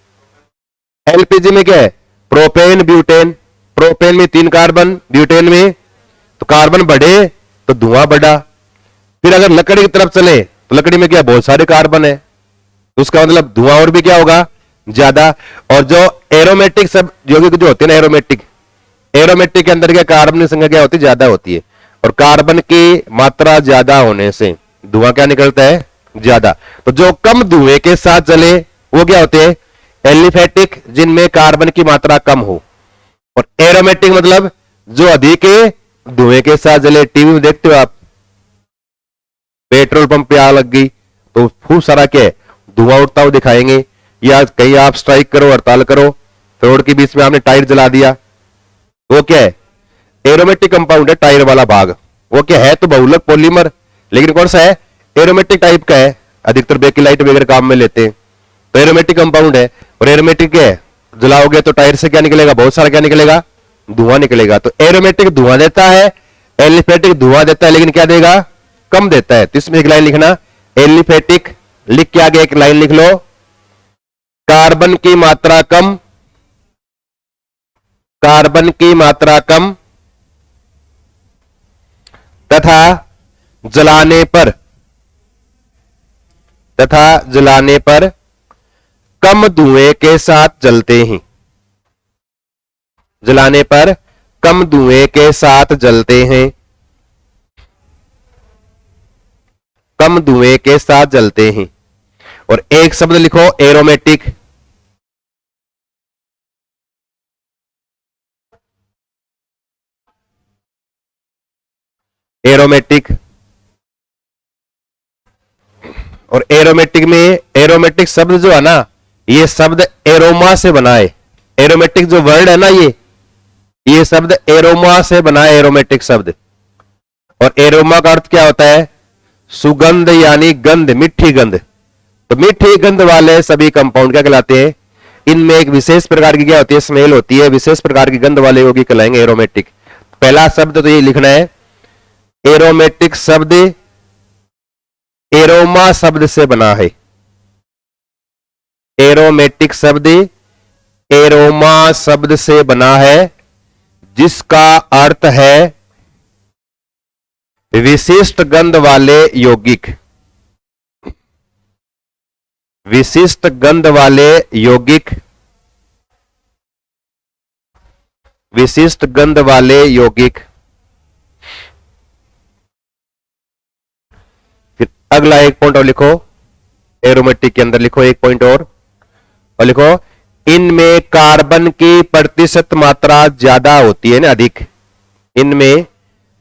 एलपीजी में क्या है, प्रोपेन ब्यूटेन, प्रोपेन में 3 कार्बन, ब्यूटेन में तो कार्बन बढ़े तो धुआं बढ़ा। फिर अगर लकड़ी की तरफ चले तो लकड़ी में क्या, बहुत सारे कार्बन है, उसका मतलब धुआं और भी क्या होगा, ज्यादा। और जो एरोमेटिक सब यौगिक जो होते हैं ना, एरोमेटिक, एरोमेटिक के अंदर क्या, कार्बन की संख्या क्या होती है, ज्यादा होती है, और कार्बन की मात्रा ज्यादा होने से धुआं क्या निकलता है, ज्यादा। तो जो कम धुएं के साथ जले वो क्या होते हैं, एलिफेटिक, जिनमें कार्बन की मात्रा कम हो। और एरोमेटिक मतलब जो अधिक धुएं के साथ जले। टीवी में देखते हो आप, पेट्रोल पंप पे आग लग गई तो खूब सारा क्या है, धुआं उठता हुआ दिखाएंगे, या कहीं आप स्ट्राइक करो, हड़ताल करो, तो रोड के बीच में आपने टायर जला दिया, वो क्या है, एरोमेटिक कंपाउंड है, टायर वाला भाग। वो क्या है, तो बहुलक पॉलीमर, लेकिन कौन सा है, एरोमेटिक टाइप का है, अधिकतर बेकिलाइट वगैरह काम में लेते हैं, तो एरोमेटिक कंपाउंड है। और एरोमेटिक क्या है, जलाओगे तो टायर से क्या निकलेगा, बहुत सारा क्या निकलेगा, धुआं निकलेगा। तो एरोमेटिक धुआं देता है, एलिफेटिक धुआं देता है, लेकिन क्या देगा, कम देता है। तो इसमें एक लाइन लिखना, एलिफेटिक लिख के आगे एक लाइन लिख लो, कार्बन की मात्रा कम, कार्बन की मात्रा कम तथा जलाने पर कम धुएं के साथ जलते हैं, जलाने पर कम धुएं के साथ जलते हैं, कम धुएं के साथ जलते हैं। और एक शब्द लिखो, एरोमेटिक, एरोमेटिक। और एरोमेटिक में, एरोमेटिक शब्द जो है ना, ये शब्द एरोमा से बना है। एरोमेटिक जो वर्ड है ना, ये शब्द एरोमा से बना है, एरोमेटिक शब्द। और एरोमा का अर्थ क्या होता है? सुगंध, यानी गंध, मीठी गंध। तो मीठी गंध वाले सभी कंपाउंड क्या कहलाते हैं? इनमें एक विशेष प्रकार की क्या होती है? स्मेल होती है। विशेष प्रकार की गंध वाले यौगिक कहलाएंगे एरोमेटिक। पहला शब्द तो ये लिखना है, एरोमेटिक शब्द एरोमा शब्द से बना है। एरोमेटिक शब्द एरोमा शब्द से बना है, जिसका अर्थ है विशिष्ट गंध वाले यौगिक। विशिष्ट गंध वाले यौगिक, विशिष्ट गंध वाले यौगिक। फिर अगला एक पॉइंट और लिखो, एरोमेटिक के अंदर लिखो एक पॉइंट और लिखो, इनमें कार्बन की प्रतिशत मात्रा ज्यादा होती है ना, अधिक। इनमें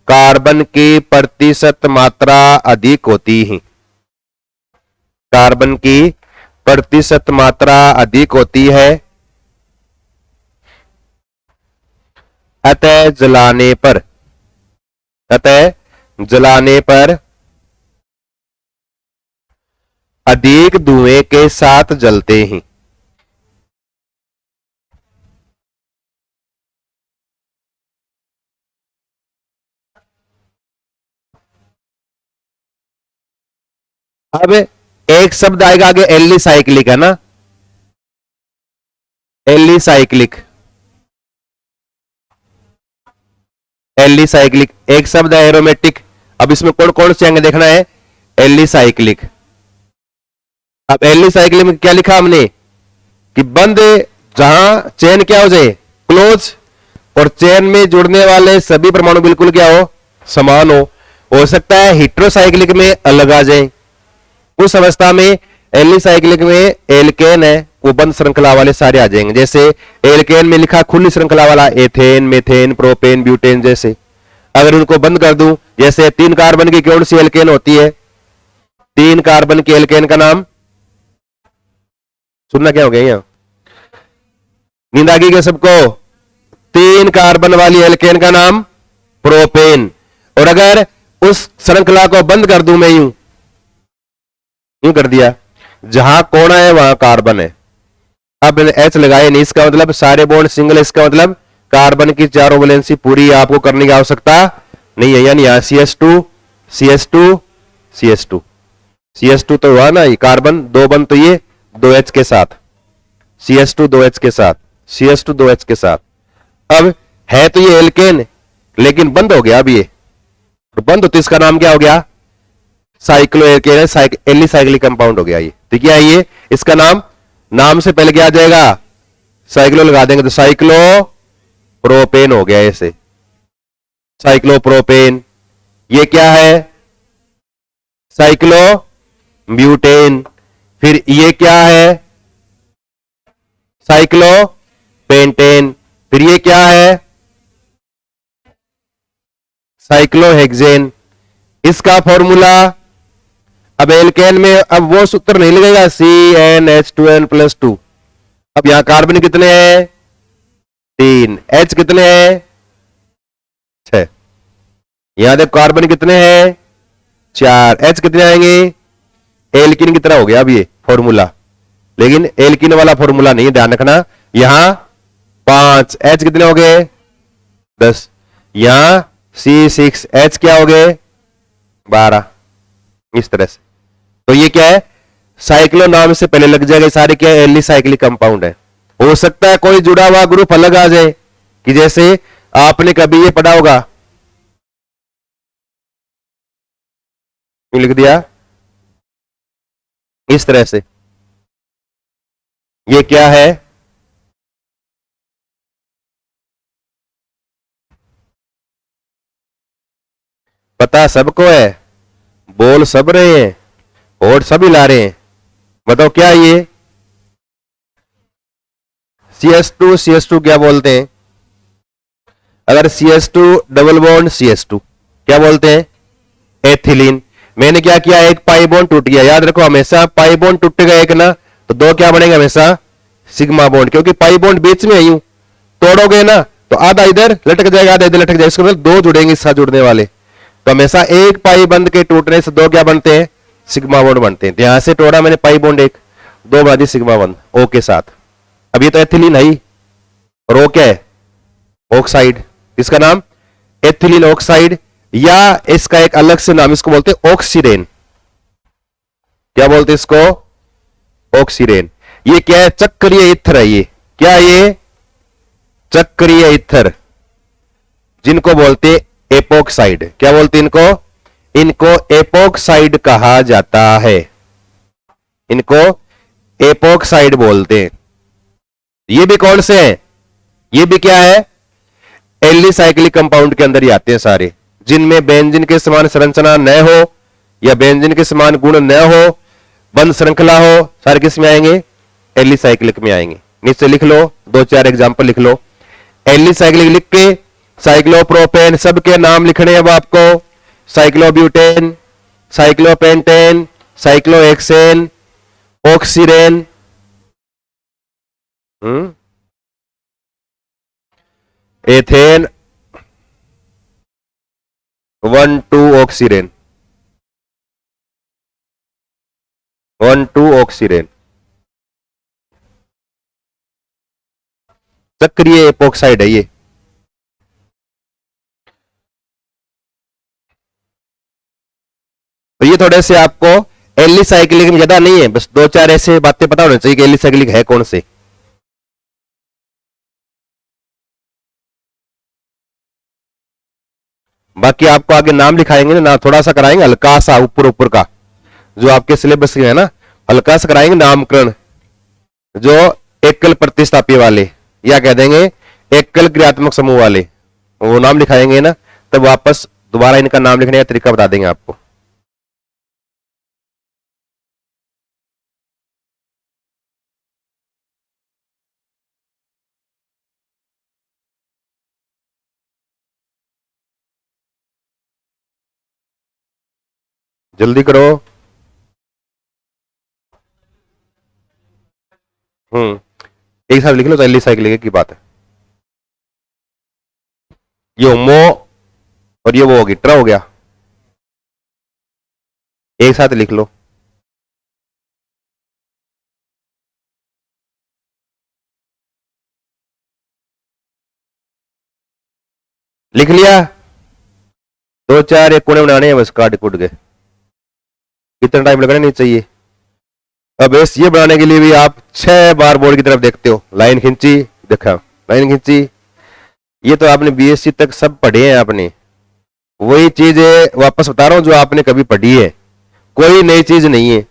कार्बन की प्रतिशत मात्रा अधिक होती है। कार्बन की प्रतिशत मात्रा अधिक होती है, अतः जलाने पर, अतः जलाने पर अधिक धुएं के साथ जलते हैं। अब एक शब्द आएगा आगे, एलिसाइक्लिक है ना, एलिसाइक्लिक। एलिसाइक्लिक एक शब्द है, एरोमेटिक। अब इसमें कौन कौन से आएंगे देखना है, एलिसाइक्लिक। अब एलिसाइक्लिक में क्या लिखा हमने कि बंद, जहां चेन क्या हो जाए, क्लोज, और चेन में जुड़ने वाले सभी परमाणु बिल्कुल क्या हो, समान हो सकता है हेटेरोसाइक्लिक में अलग आ जाए। उस अवस्था में एलिसाइक्लिक में एल्केन है, वो बंद श्रृंखला वाले सारे आ जाएंगे। जैसे एल्केन में लिखा खुली श्रृंखला वाला, एथेन, मेथेन, प्रोपेन, ब्यूटेन जैसे। अगर उनको बंद कर दूं, जैसे 3 कार्बन की कौन सी एल्केन होती है? 3 कार्बन की एल्केन का नाम सुनना क्या हो गया? यहां नींद आ गई क्या सबको? 3 कार्बन वाली एल्केन का नाम प्रोपेन। और अगर उस श्रृंखला को बंद कर दूं मैं, यूं कर दिया, जहां कोना है वहां कार्बन है। अब एच लगाए नहीं, इसका मतलब सारे बॉन्ड सिंगल, इसका मतलब कार्बन की चारों वैलेंसी पूरी आपको करने की आवश्यकता नहीं है। यानी यहां CS2 CS2 CS2 CS2 तो हुआ ना, ये कार्बन 2 बंद तो ये 2H के साथ, CS2 2H के साथ, CS2 2H के साथ। अब है तो ये एल्केन, लेकिन बंद हो गया। अब ये तो बंद होती, इसका नाम क्या हो गया? साइक्लो एलिसाइक्लिक कंपाउंड हो गया ये। तो क्या है ये? इसका नाम से पहले क्या आ जाएगा? साइक्लो लगा देंगे तो साइक्लो प्रोपेन हो गया ऐसे, साइक्लो प्रोपेन। ये क्या है? Cyclo butane. फिर ये क्या है? Cyclo pentane. फिर ये क्या है? साइक्लोहेक्सेन। इसका फॉर्मूला, अब एल्केन में अब वो सूत्र नहीं लगेगा, CnH2n+2। अब यहां कार्बन कितने हैं? 3। H कितने हैं? 6। यहां देखो कार्बन कितने हैं? 4। H कितने आएंगे? एल्किन की तरह हो गया अब ये फॉर्मूला, लेकिन एल्किन वाला फॉर्मूला नहीं, ध्यान रखना। यहां 5, H कितने हो गए? 10। यहां C6, H क्या हो गए? 12। इस तरह से। तो ये क्या है? साइक्लो नाम से पहले लग जाएगा, सारे क्या है? एलिसाइक्लिक कंपाउंड है। हो सकता है कोई जुड़ा हुआ ग्रुप अलग आ जाए, कि जैसे आपने कभी ये पढ़ा होगा, लिख दिया इस तरह से। ये क्या है? पता सबको है, बोल सब रहे हैं और सब हिला रहे हैं। बताओ क्या ये? CS2 CS2 क्या बोलते हैं? अगर CS2 डबल बॉन्ड CS2 क्या बोलते हैं? एथिलीन। मैंने क्या किया, एक पाई बॉन्ड टूट गया। याद रखो हमेशा पाई बॉन्ड टूटेगा एक ना, तो दो क्या बनेंगे हमेशा, सिग्मा बॉन्ड, क्योंकि पाई बॉन्ड बीच में है, यूं तोड़ोगे ना तो आधा इधर लटक जाएगा, आधा इधर लटक जाएगा, इसको मतलब दो जुड़ेंगे इस साथ जुड़ने वाले। तो हमेशा एक पाई बंद के टूटने से दो क्या बनते हैं, सिग्मा बॉन्ड बनते हैं। यहां से तोड़ा मैंने पाई बॉन्ड एक, दो बना दी सिग्मा बॉन्ड ओ के साथ। अब ये तो एथिलीन है, और ओ क्या है, ऑक्साइड, इसका नाम एथिलीन ऑक्साइड, या इसका एक अलग से नाम इसको बोलते हैं ऑक्सीरेन। क्या बोलते हैं इसको, ऑक्सीरेन। ये क्या है, चक्रीय ईथर है। ये क्या है, ये चक्रीय ईथर, जिनको बोलते एपोक्साइड। क्या बोलते हैं इनको, इनको एपोक्साइड कहा जाता है, इनको एपोक्साइड बोलते हैं। ये भी कौन से हैं, ये भी क्या है, एलिसाइक्लिक कंपाउंड के अंदर ही आते हैं सारे, जिनमें बेंजीन के समान संरचना न हो या बेंजीन के समान गुण न हो, बंद श्रृंखला हो, सारे किस में आएंगे, एलिसाइक्लिक में आएंगे। नीचे लिख लो, दो चार एग्जांपल लिख लो। एलिसाइक्लिक लिख के साइक्लोप्रोपेन, सबके नाम लिखने हैं अब आपको, cyclobutane, cyclopentane, cyclohexane, oxirane, ethane 1,2 oxirane, 1,2 oxirane, चक्रीय एपोक्साइड है ये। तो ये थोड़े से आपको एलिसाइक्लिक में ज्यादा नहीं है, बस दो चार ऐसे बातें पता होनी चाहिए कि एलिसाइक्लिक है कौन से। बाकी आपको आगे नाम लिखाएंगे ना, थोड़ा सा कराएंगे हल्का सा ऊपर ऊपर का, जो आपके सिलेबस में है ना, हल्का सा कराएंगे नामकरण, जो एकल प्रतिस्थापी वाले, या कह देंगे एकल क्रियात्मक समूह वाले, वो नाम लिखाएंगे ना, तब वापस दोबारा इनका नाम लिखने का तरीका बता देंगे आपको। जल्दी करो। एक साथ लिख लो, तो एलिसाइक्लिक की बात है। ये मो और ये वो होगी, ट्रा हो गया, एक साथ लिख लो। लिख लिया, दो चार एक कोने बनाने हैं बस, काट कुट के, कितना टाइम लगना नहीं चाहिए। अब इस ये बनाने के लिए भी आप 6 बार बोर्ड की तरफ देखते हो, लाइन खींची, देखा, लाइन खींची। ये तो आपने बीएससी तक सब पढ़े हैं आपने, वही चीज है, वापस बता रहा हूं जो आपने कभी पढ़ी है, कोई नई चीज नहीं है।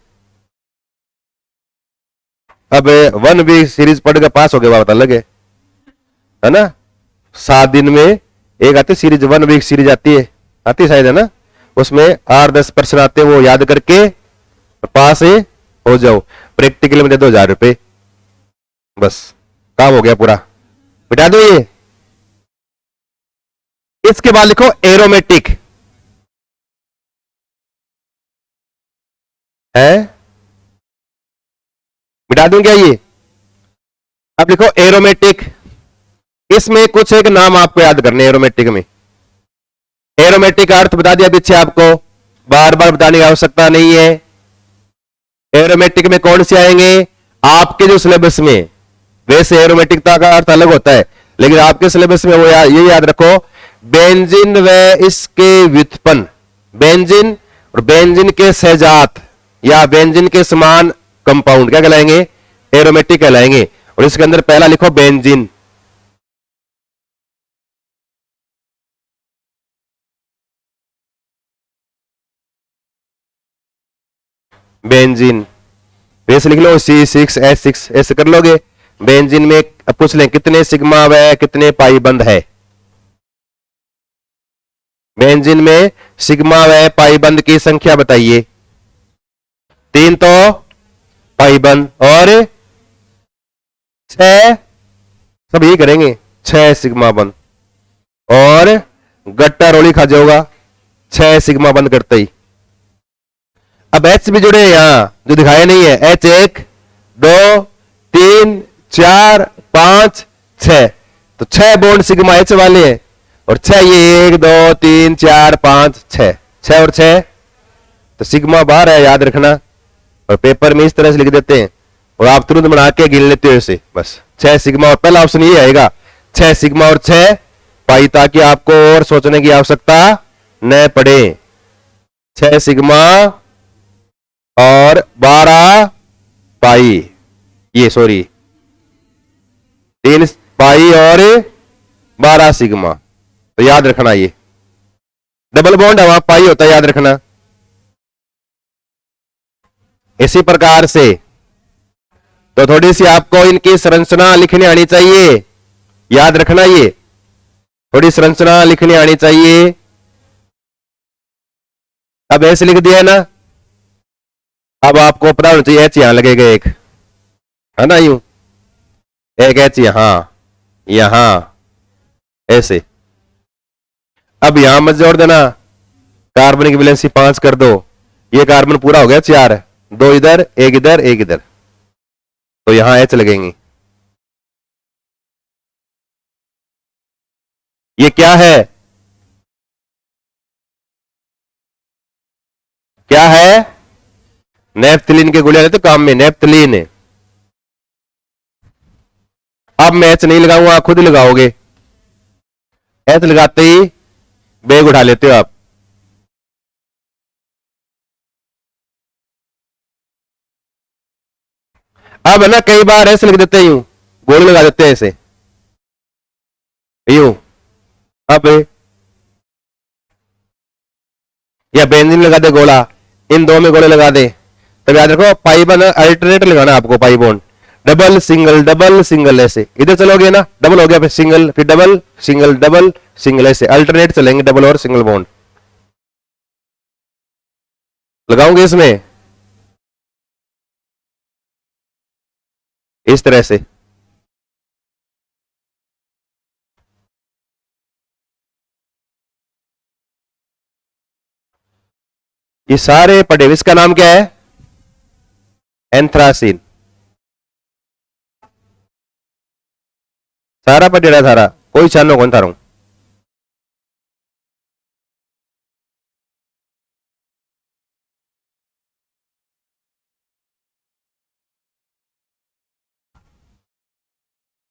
अब 1 वीक सीरीज पढ़ के पास हो गया बात अलग है ना। 7 दिन में एक आती सीरीज, 1 वीक सीरीज आती है, आती शायद है ना, उसमें 8-10 प्रश्न आते हैं, वो याद करके पास हो जाओ। प्रैक्टिकल में दे दो 1000 रुपए, बस काम हो गया पूरा, बिठा दो ये। इसके बाद लिखो एरोमेटिक है, बिठा दूं क्या ये। अब लिखो एरोमेटिक, इसमें कुछ एक नाम आपको याद करने, एरोमेटिक में। एरोमेटिक का अर्थ बता दिया पीछे आपको, बार बार बताने की आवश्यकता नहीं है। एरोमेटिक में कौन से आएंगे, आपके जो सिलेबस में, वैसे एरोमेटिकता का अर्थ अलग होता है, लेकिन आपके सिलेबस में वो ये याद रखो, बेंजीन व इसके व्युत्पन्न, बेंजीन और बेंजीन के सहजात या बेंजीन के समान कंपाउंड क्या कहलाएंगे, एरोमेटिक कहलाएंगे। और इसके अंदर पहला लिखो बेंजीन, बेंजीन, वैसे लिख लो C6H6, ऐसे कर लोगे। बेंजीन में पूछ लें कितने सिग्मा व कितने पाई बंद है, बेंजीन में सिग्मा व पाई बंद की संख्या बताइए। 3 तो पाई बंद, और 6, सब यही करेंगे, 6 सिग्मा बंद, और गट्टा रोली खा जाओगा 6 सिग्मा बंद करते ही। अब एच भी जुड़े हैं यहां, जो दिखाया नहीं है, एच 1 2 3 4 5 6, तो 6 बॉन्ड सिग्मा एच वाले हैं, और 6 ये 1 2 3 4 5 6, 6 और 6, तो सिग्मा बाहर है, याद रखना। और पेपर में इस तरह से लिख देते हैं और आप तुरंत बना के गिन लेते हो इसे, बस 6 सिग्मा, और पहला ऑप्शन ये आएगा 6 सिग्मा और 6 पाई, ताकि आपको और सोचने की आवश्यकता न पड़े। 6 सिग्मा और 12 पाई, ये सॉरी 3 पाई और 12 सिग्मा, तो याद रखना ये डबल बॉन्ड है, वहां पाई होता है, याद रखना। इसी प्रकार से तो थोड़ी सी आपको इनकी संरचना लिखने आनी चाहिए, याद रखना, ये थोड़ी संरचना लिखनी आनी चाहिए। अब ऐसे लिख दिया है ना, अब आपको पता होना चाहिए एच यहां लगेगा एक, है ना, यूं एक एच यहां, यहां ऐसे। अब यहां मत जोड़ देना, कार्बन की वैलेंसी 5 कर दो, ये कार्बन पूरा हो गया 4, 2 इधर, एक इधर, एक इधर, तो यहां एच लगेंगी। ये क्या है, क्या है, नेफ्थलीन के गोले तो काम में, नेफ्थलीन। अब मैं एच नहीं लगाऊंगा, खुद लगाओगे, एच लगाते ही बैग उठा लेते हो आप। अब है ना, कई बार ऐसे लिख देते हैं, यूं गोले लगा देते हैं ऐसे, यूं, अब या बेंजीन लगा दे गोला, इन दो में गोले लगा दे, तब याद रखो पाई बन अल्टरनेट लगाना आपको, पाई बॉन्ड डबल सिंगल ऐसे, इधर चलोगे ना डबल हो गया, फिर सिंगल, फिर डबल सिंगल ऐसे अल्टरनेट चलेंगे, डबल और सिंगल बॉन्ड लगाऊंगे इसमें इस तरह से। ये सारे पढ़े, इसका नाम क्या है, एंथ्रासिन, सारा पढ़ेड़ा सारा, कोई छानो कौन था।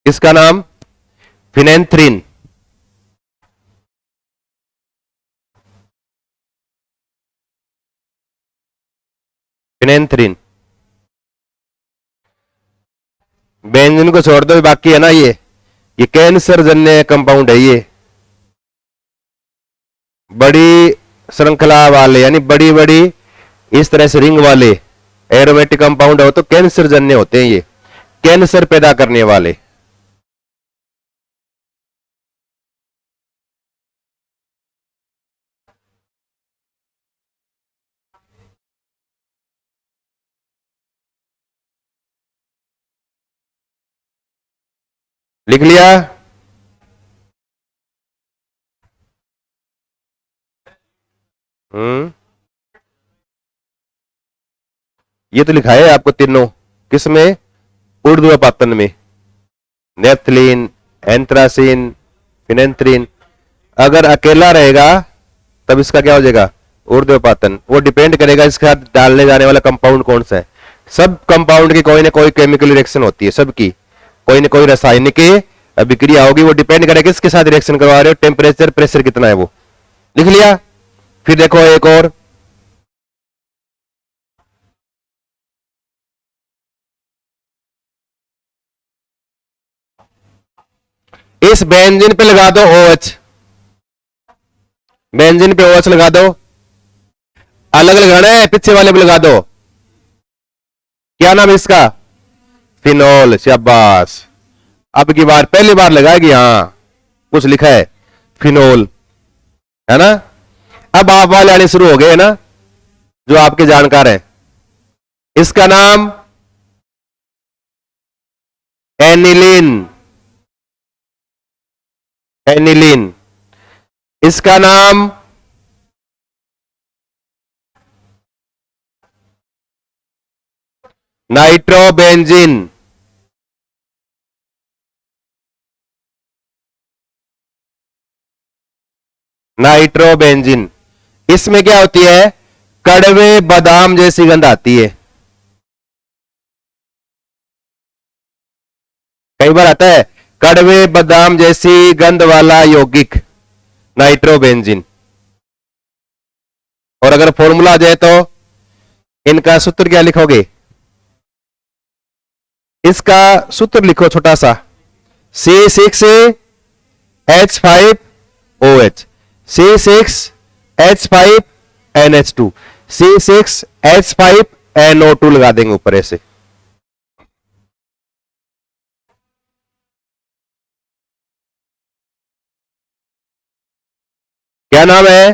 इसका नाम फिनेंथ्रीन, फिनेंथ्रीन। बेंजीन को छोड़ दो, बाकी है ना ये कैंसर जन्य कंपाउंड है, ये बड़ी श्रृंखला वाले, यानी बड़ी बड़ी इस तरह से रिंग वाले एरोमेटिक कंपाउंड हो तो कैंसर जन्य होते हैं, ये कैंसर पैदा करने वाले। लिख लिया, ये तो लिखा है आपको तीनों, किसमें, ऊर्ध्वपातन में, नेफ्थलीन, एंथ्रासिन, फिनेंथ्रीन। अगर अकेला रहेगा तब इसका क्या हो जाएगा, ऊर्ध्वपातन। वो डिपेंड करेगा इसके साथ डालने जाने वाला कंपाउंड कौन सा है। सब कंपाउंड की कोई ना कोई केमिकल रिएक्शन होती है, सबकी कोई ना कोई रासायनिक अभिक्रिया होगी, वो डिपेंड करेगा किसके साथ रिएक्शन करवा रहे हो, टेम्परेचर प्रेशर कितना है, वो लिख लिया। फिर देखो एक और, इस बेंजीन पे लगा दो OH, बेंजीन पे OH लगा दो, अलग लगाना है, पीछे वाले पे लगा दो, क्या नाम है इसका, फिनोल, शाबाश। अब की बार पहली बार लगाएगी, हाँ कुछ लिखा है फिनोल, है ना। अब आप वाले आने शुरू हो गए ना, जो आपके जानकार हैं। इसका नाम एनिलीन, एनिलीन। इसका नाम नाइट्रोबेंजीन, नाइट्रोबेंजीन। इसमें क्या होती है? कड़वे बादाम जैसी गंध आती है। कई बार आता है कड़वे बादाम जैसी गंध वाला यौगिक, नाइट्रोबेंजीन। और अगर फॉर्मूला आ जाए तो इनका सूत्र क्या लिखोगे? इसका सूत्र लिखो छोटा सा, C6H5OH, C6H5NH2, C6H5NO2 लगा देंगे ऊपर ऐसे। क्या नाम है?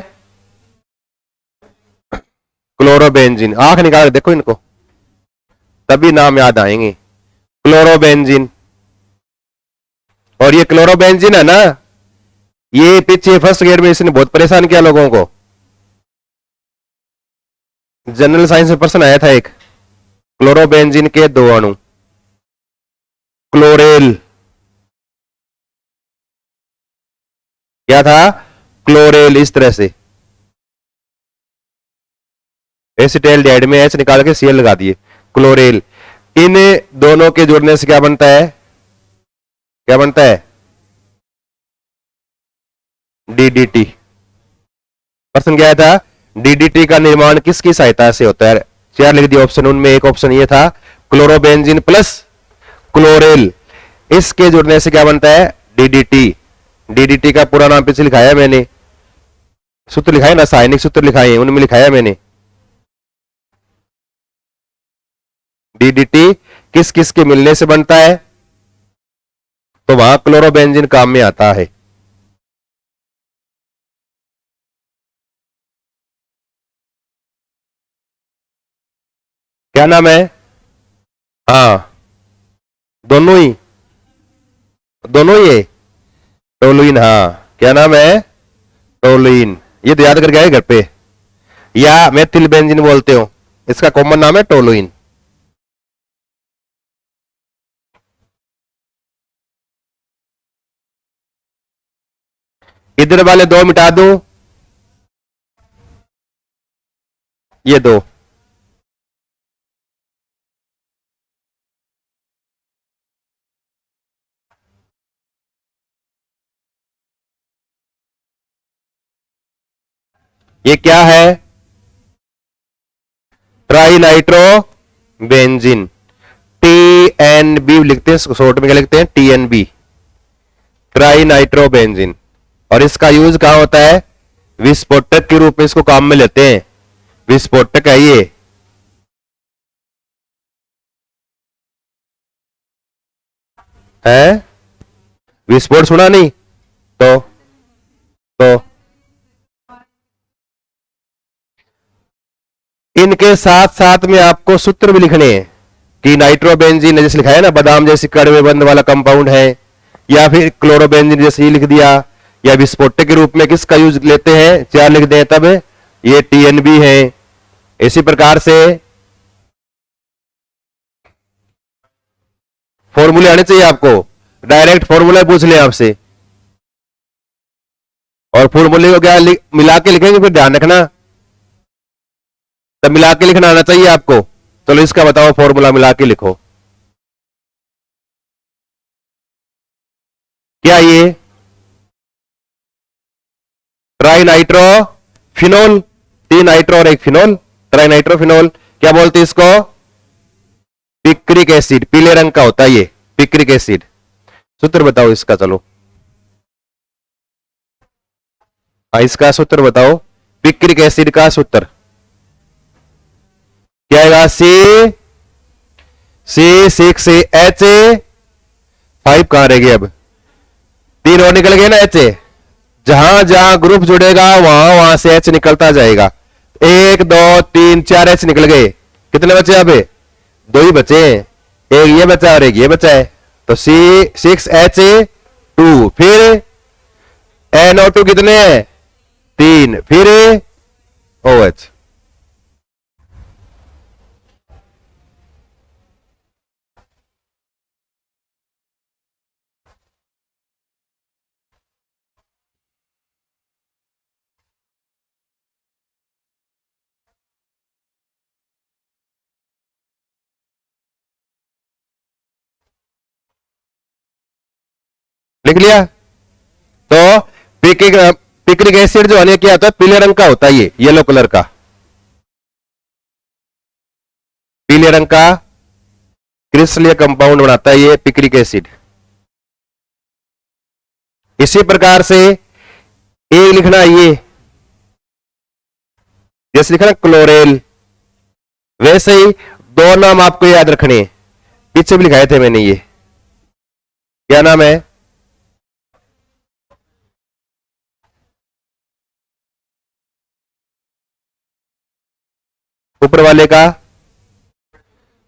क्लोरोबेंजीन। आंख निकाल के देखो इनको, तभी नाम याद आएंगे। क्लोरोबेंजीन। और ये क्लोरोबेंजीन है ना, ये पीछे फर्स्ट ईयर में इसने बहुत परेशान किया लोगों को। जनरल साइंस में प्रश्न आया था एक, क्लोरोबेंजीन के दो अणु, क्लोरेल, क्या था? क्लोरेल। इस तरह से एसिटाइलडिहाइड में एच निकाल के सीएल लगा दिए, क्लोरेल। इन दोनों के जुड़ने से क्या बनता है? क्या बनता है? डीडीटी। प्रश्न क्या था? डीडीटी का निर्माण किसकी सहायता से होता है? चार लिख दिए ऑप्शन, उनमें एक ऑप्शन ये था क्लोरोबेंजीन प्लस क्लोरेल, इसके जुड़ने से क्या बनता है? डीडीटी। डीडीटी का पूरा नाम पीछे लिखाया मैंने, सूत्र लिखाए ना, रासायनिक सूत्र लिखाए, उनमें लिखाया मैंने। डीडीटी किस किस के मिलने से बनता है? तो वहां क्लोरोबेंजीन काम में आता है। क्या नाम है? हाँ, दोनों ही, दोनों ही है। टोलुइन। हाँ, क्या नाम है? टोलुइन। ये तो याद करके आए घर पे, या मेथिल बेंजीन बोलते हो, इसका कॉमन नाम है टोलुइन। इधर वाले दो मिटा दूं, ये दो, ये क्या है? ट्राई नाइट्रो बेंजीन, TNB लिखते हैं, शॉर्ट में क्या लिखते हैं? TNB, tri nitro benzene. और इसका यूज कहां होता है? विस्फोटक के रूप में इसको काम में लेते हैं, विस्फोटक है ये। है विस्फोट, सुना नहीं? तो इनके साथ साथ में आपको सूत्र भी लिखने हैं कि नाइट्रोबेंजीन जैसे लिखा है ना, बादाम जैसी कड़वे बंद वाला कंपाउंड है, या फिर क्लोरोबेंजीन जैसे ही लिख दिया, या विस्फोटक के रूप में किसका यूज लेते हैं, चार लिख दें तब ये TNB है। इसी प्रकार से फॉर्मूले आने चाहिए आपको, डायरेक्ट फॉर्मूला पूछ ले आपसे, और फॉर्मूले को क्या मिला के लिखेंगे, फिर ध्यान रखना, तब मिला के लिखना आना चाहिए आपको। चलो इसका बताओ फॉर्मूला, मिला के लिखो। क्या ये? ट्राई नाइट्रो फिनोल, 3 नाइट्रो और 1 फिनोल, ट्राई नाइट्रो फिनोल। क्या बोलते हैं इसको? पिक्रिक एसिड, पीले रंग का होता है ये पिक्रिक एसिड। सूत्र बताओ इसका, चलो इसका सूत्र बताओ, पिक्रिक एसिड का सूत्र क्या आएगा? C6H5 कहां रह गए? अब 3 और निकल गए ना H, जहां जहां ग्रुप जुड़ेगा वहां वहां से H निकलता जाएगा। 1 2 3 4 H निकल गए। कितने बचे? अब 2 ही बचे, एक ये बचा और एक ये बचा है, तो C6H2, फिर NO2 कितने हैं? 3, फिर OH। लिख लिया। तो पिक्रिक एसिड जो है क्या होता है, पीले रंग का होता है, ये येलो कलर का, पीले रंग का क्रिस्टलीय कंपाउंड बनाता है ये पिक्रिक एसिड। इसी प्रकार से एक लिखना ये, जैसे लिखना क्लोरेल, वैसे ही दो नाम आपको याद रखने, पीछे भी लिखाए थे मैंने, ये क्या नाम है, ऊपर वाले का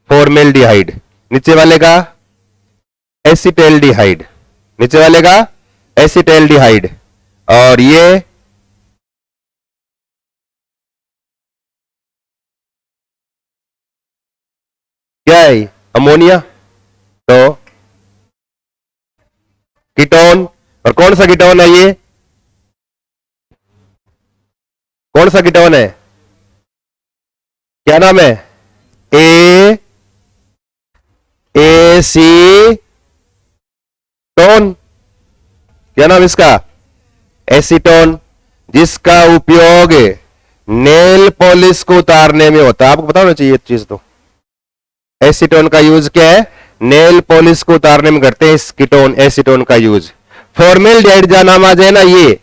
फॉर्मेल्डिहाइड, नीचे वाले का एसिटेल्डिहाइड, नीचे वाले का एसिटेल्डिहाइड, और ये क्या है, अमोनिया। तो कीटोन, और कौन सा कीटोन है ये, कौन सा कीटोन है, क्या नाम है, एसीटोन, क्या नाम इसका, एसीटोन, जिसका उपयोग नेल पॉलिश को उतारने में होता है। आपको पता होना चाहिए चीज। तो एसीटोन का यूज क्या है, नेल पॉलिश को उतारने में करते हैं इस कीटोन एसीटोन का यूज। फॉर्मेल्डिहाइड जहां नाम आ जाए ना, ये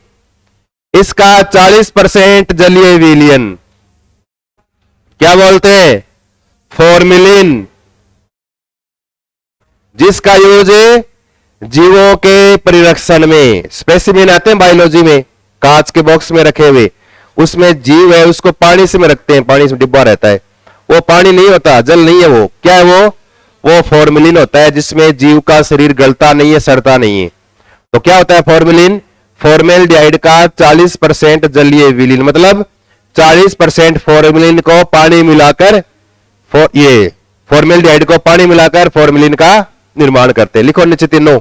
इसका 40% जलीय विलयन, क्या बोलते हैं, फॉर्मेलिन, जिसका यूज जीवों के परिरक्षण में, स्पेसिमेन आते हैं बायोलॉजी में कांच के बॉक्स में रखे हुए, उसमें जीव है उसको पानी से में रखते हैं, पानी से डिब्बा रहता है, वो पानी नहीं होता, जल नहीं है, वो क्या है, वो फॉर्मेलिन होता है, जिसमें जीव का शरीर गलता नहीं है, सड़ता नहीं है। तो क्या होता है फॉर्मेलिन, फॉर्मेल्डिहाइड का 40% जलीय विलीन, मतलब 40% फॉर्मेलिन को पानी मिलाकर ये फॉर्मेल्डिहाइड को पानी मिलाकर फॉर्मेलिन का निर्माण करते हैं। लिखो नीचे तीनों।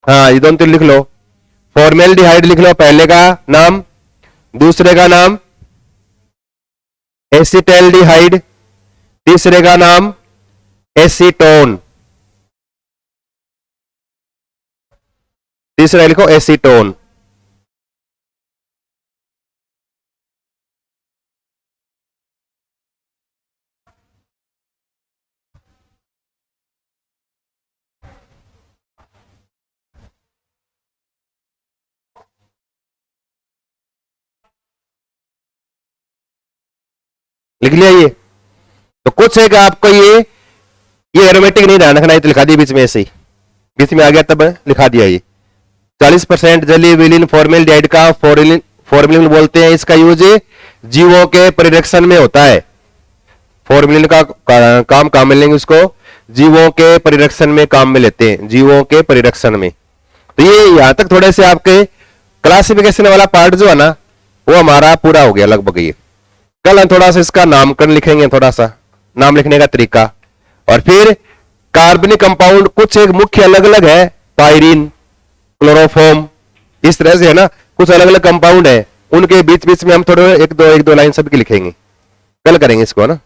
हाँ, ये दोनों तीन लिख लो। फॉर्मेल्डिहाइड लिख लो पहले का नाम, दूसरे का नाम एसिटेल्डिहाइड, तीसरे का नाम एसीटोन, तीसरा लिखो एसीटोन। लिख लिया ये। तो कुछ है कि आपको ये एरोमेटिक नहीं ध्यान रखना है, तो लिखा दिया बीच में, ऐसे ही बीच में आ गया तब लिखा दिया ये। 40% जलीय विलीन फॉर्मेल्डिहाइड का फॉर्मेलिन बोलते हैं, इसका यूज जीवों के परिरक्षण में होता है। फॉर्मेलिन का काम में लेंगे उसको, जीवों के परिरक्षण में काम में लेते हैं, जीवों के परिरक्षण में। तो ये यहां तक थोड़े से आपके क्लासिफिकेशन वाला पार्ट जो है ना, वो हमारा पूरा हो गया लगभग। ये कल हम थोड़ा सा इसका नामकरण लिखेंगे, थोड़ा सा नाम लिखने का तरीका, और फिर कार्बनिक कंपाउंड कुछ एक मुख्य अलग अलग है, पायरीन, क्लोरोफॉर्म, इस तरह से है ना, कुछ अलग अलग कंपाउंड है, उनके बीच बीच में हम थोड़े एक दो लाइन सबकी लिखेंगे, कल करेंगे इसको, है ना।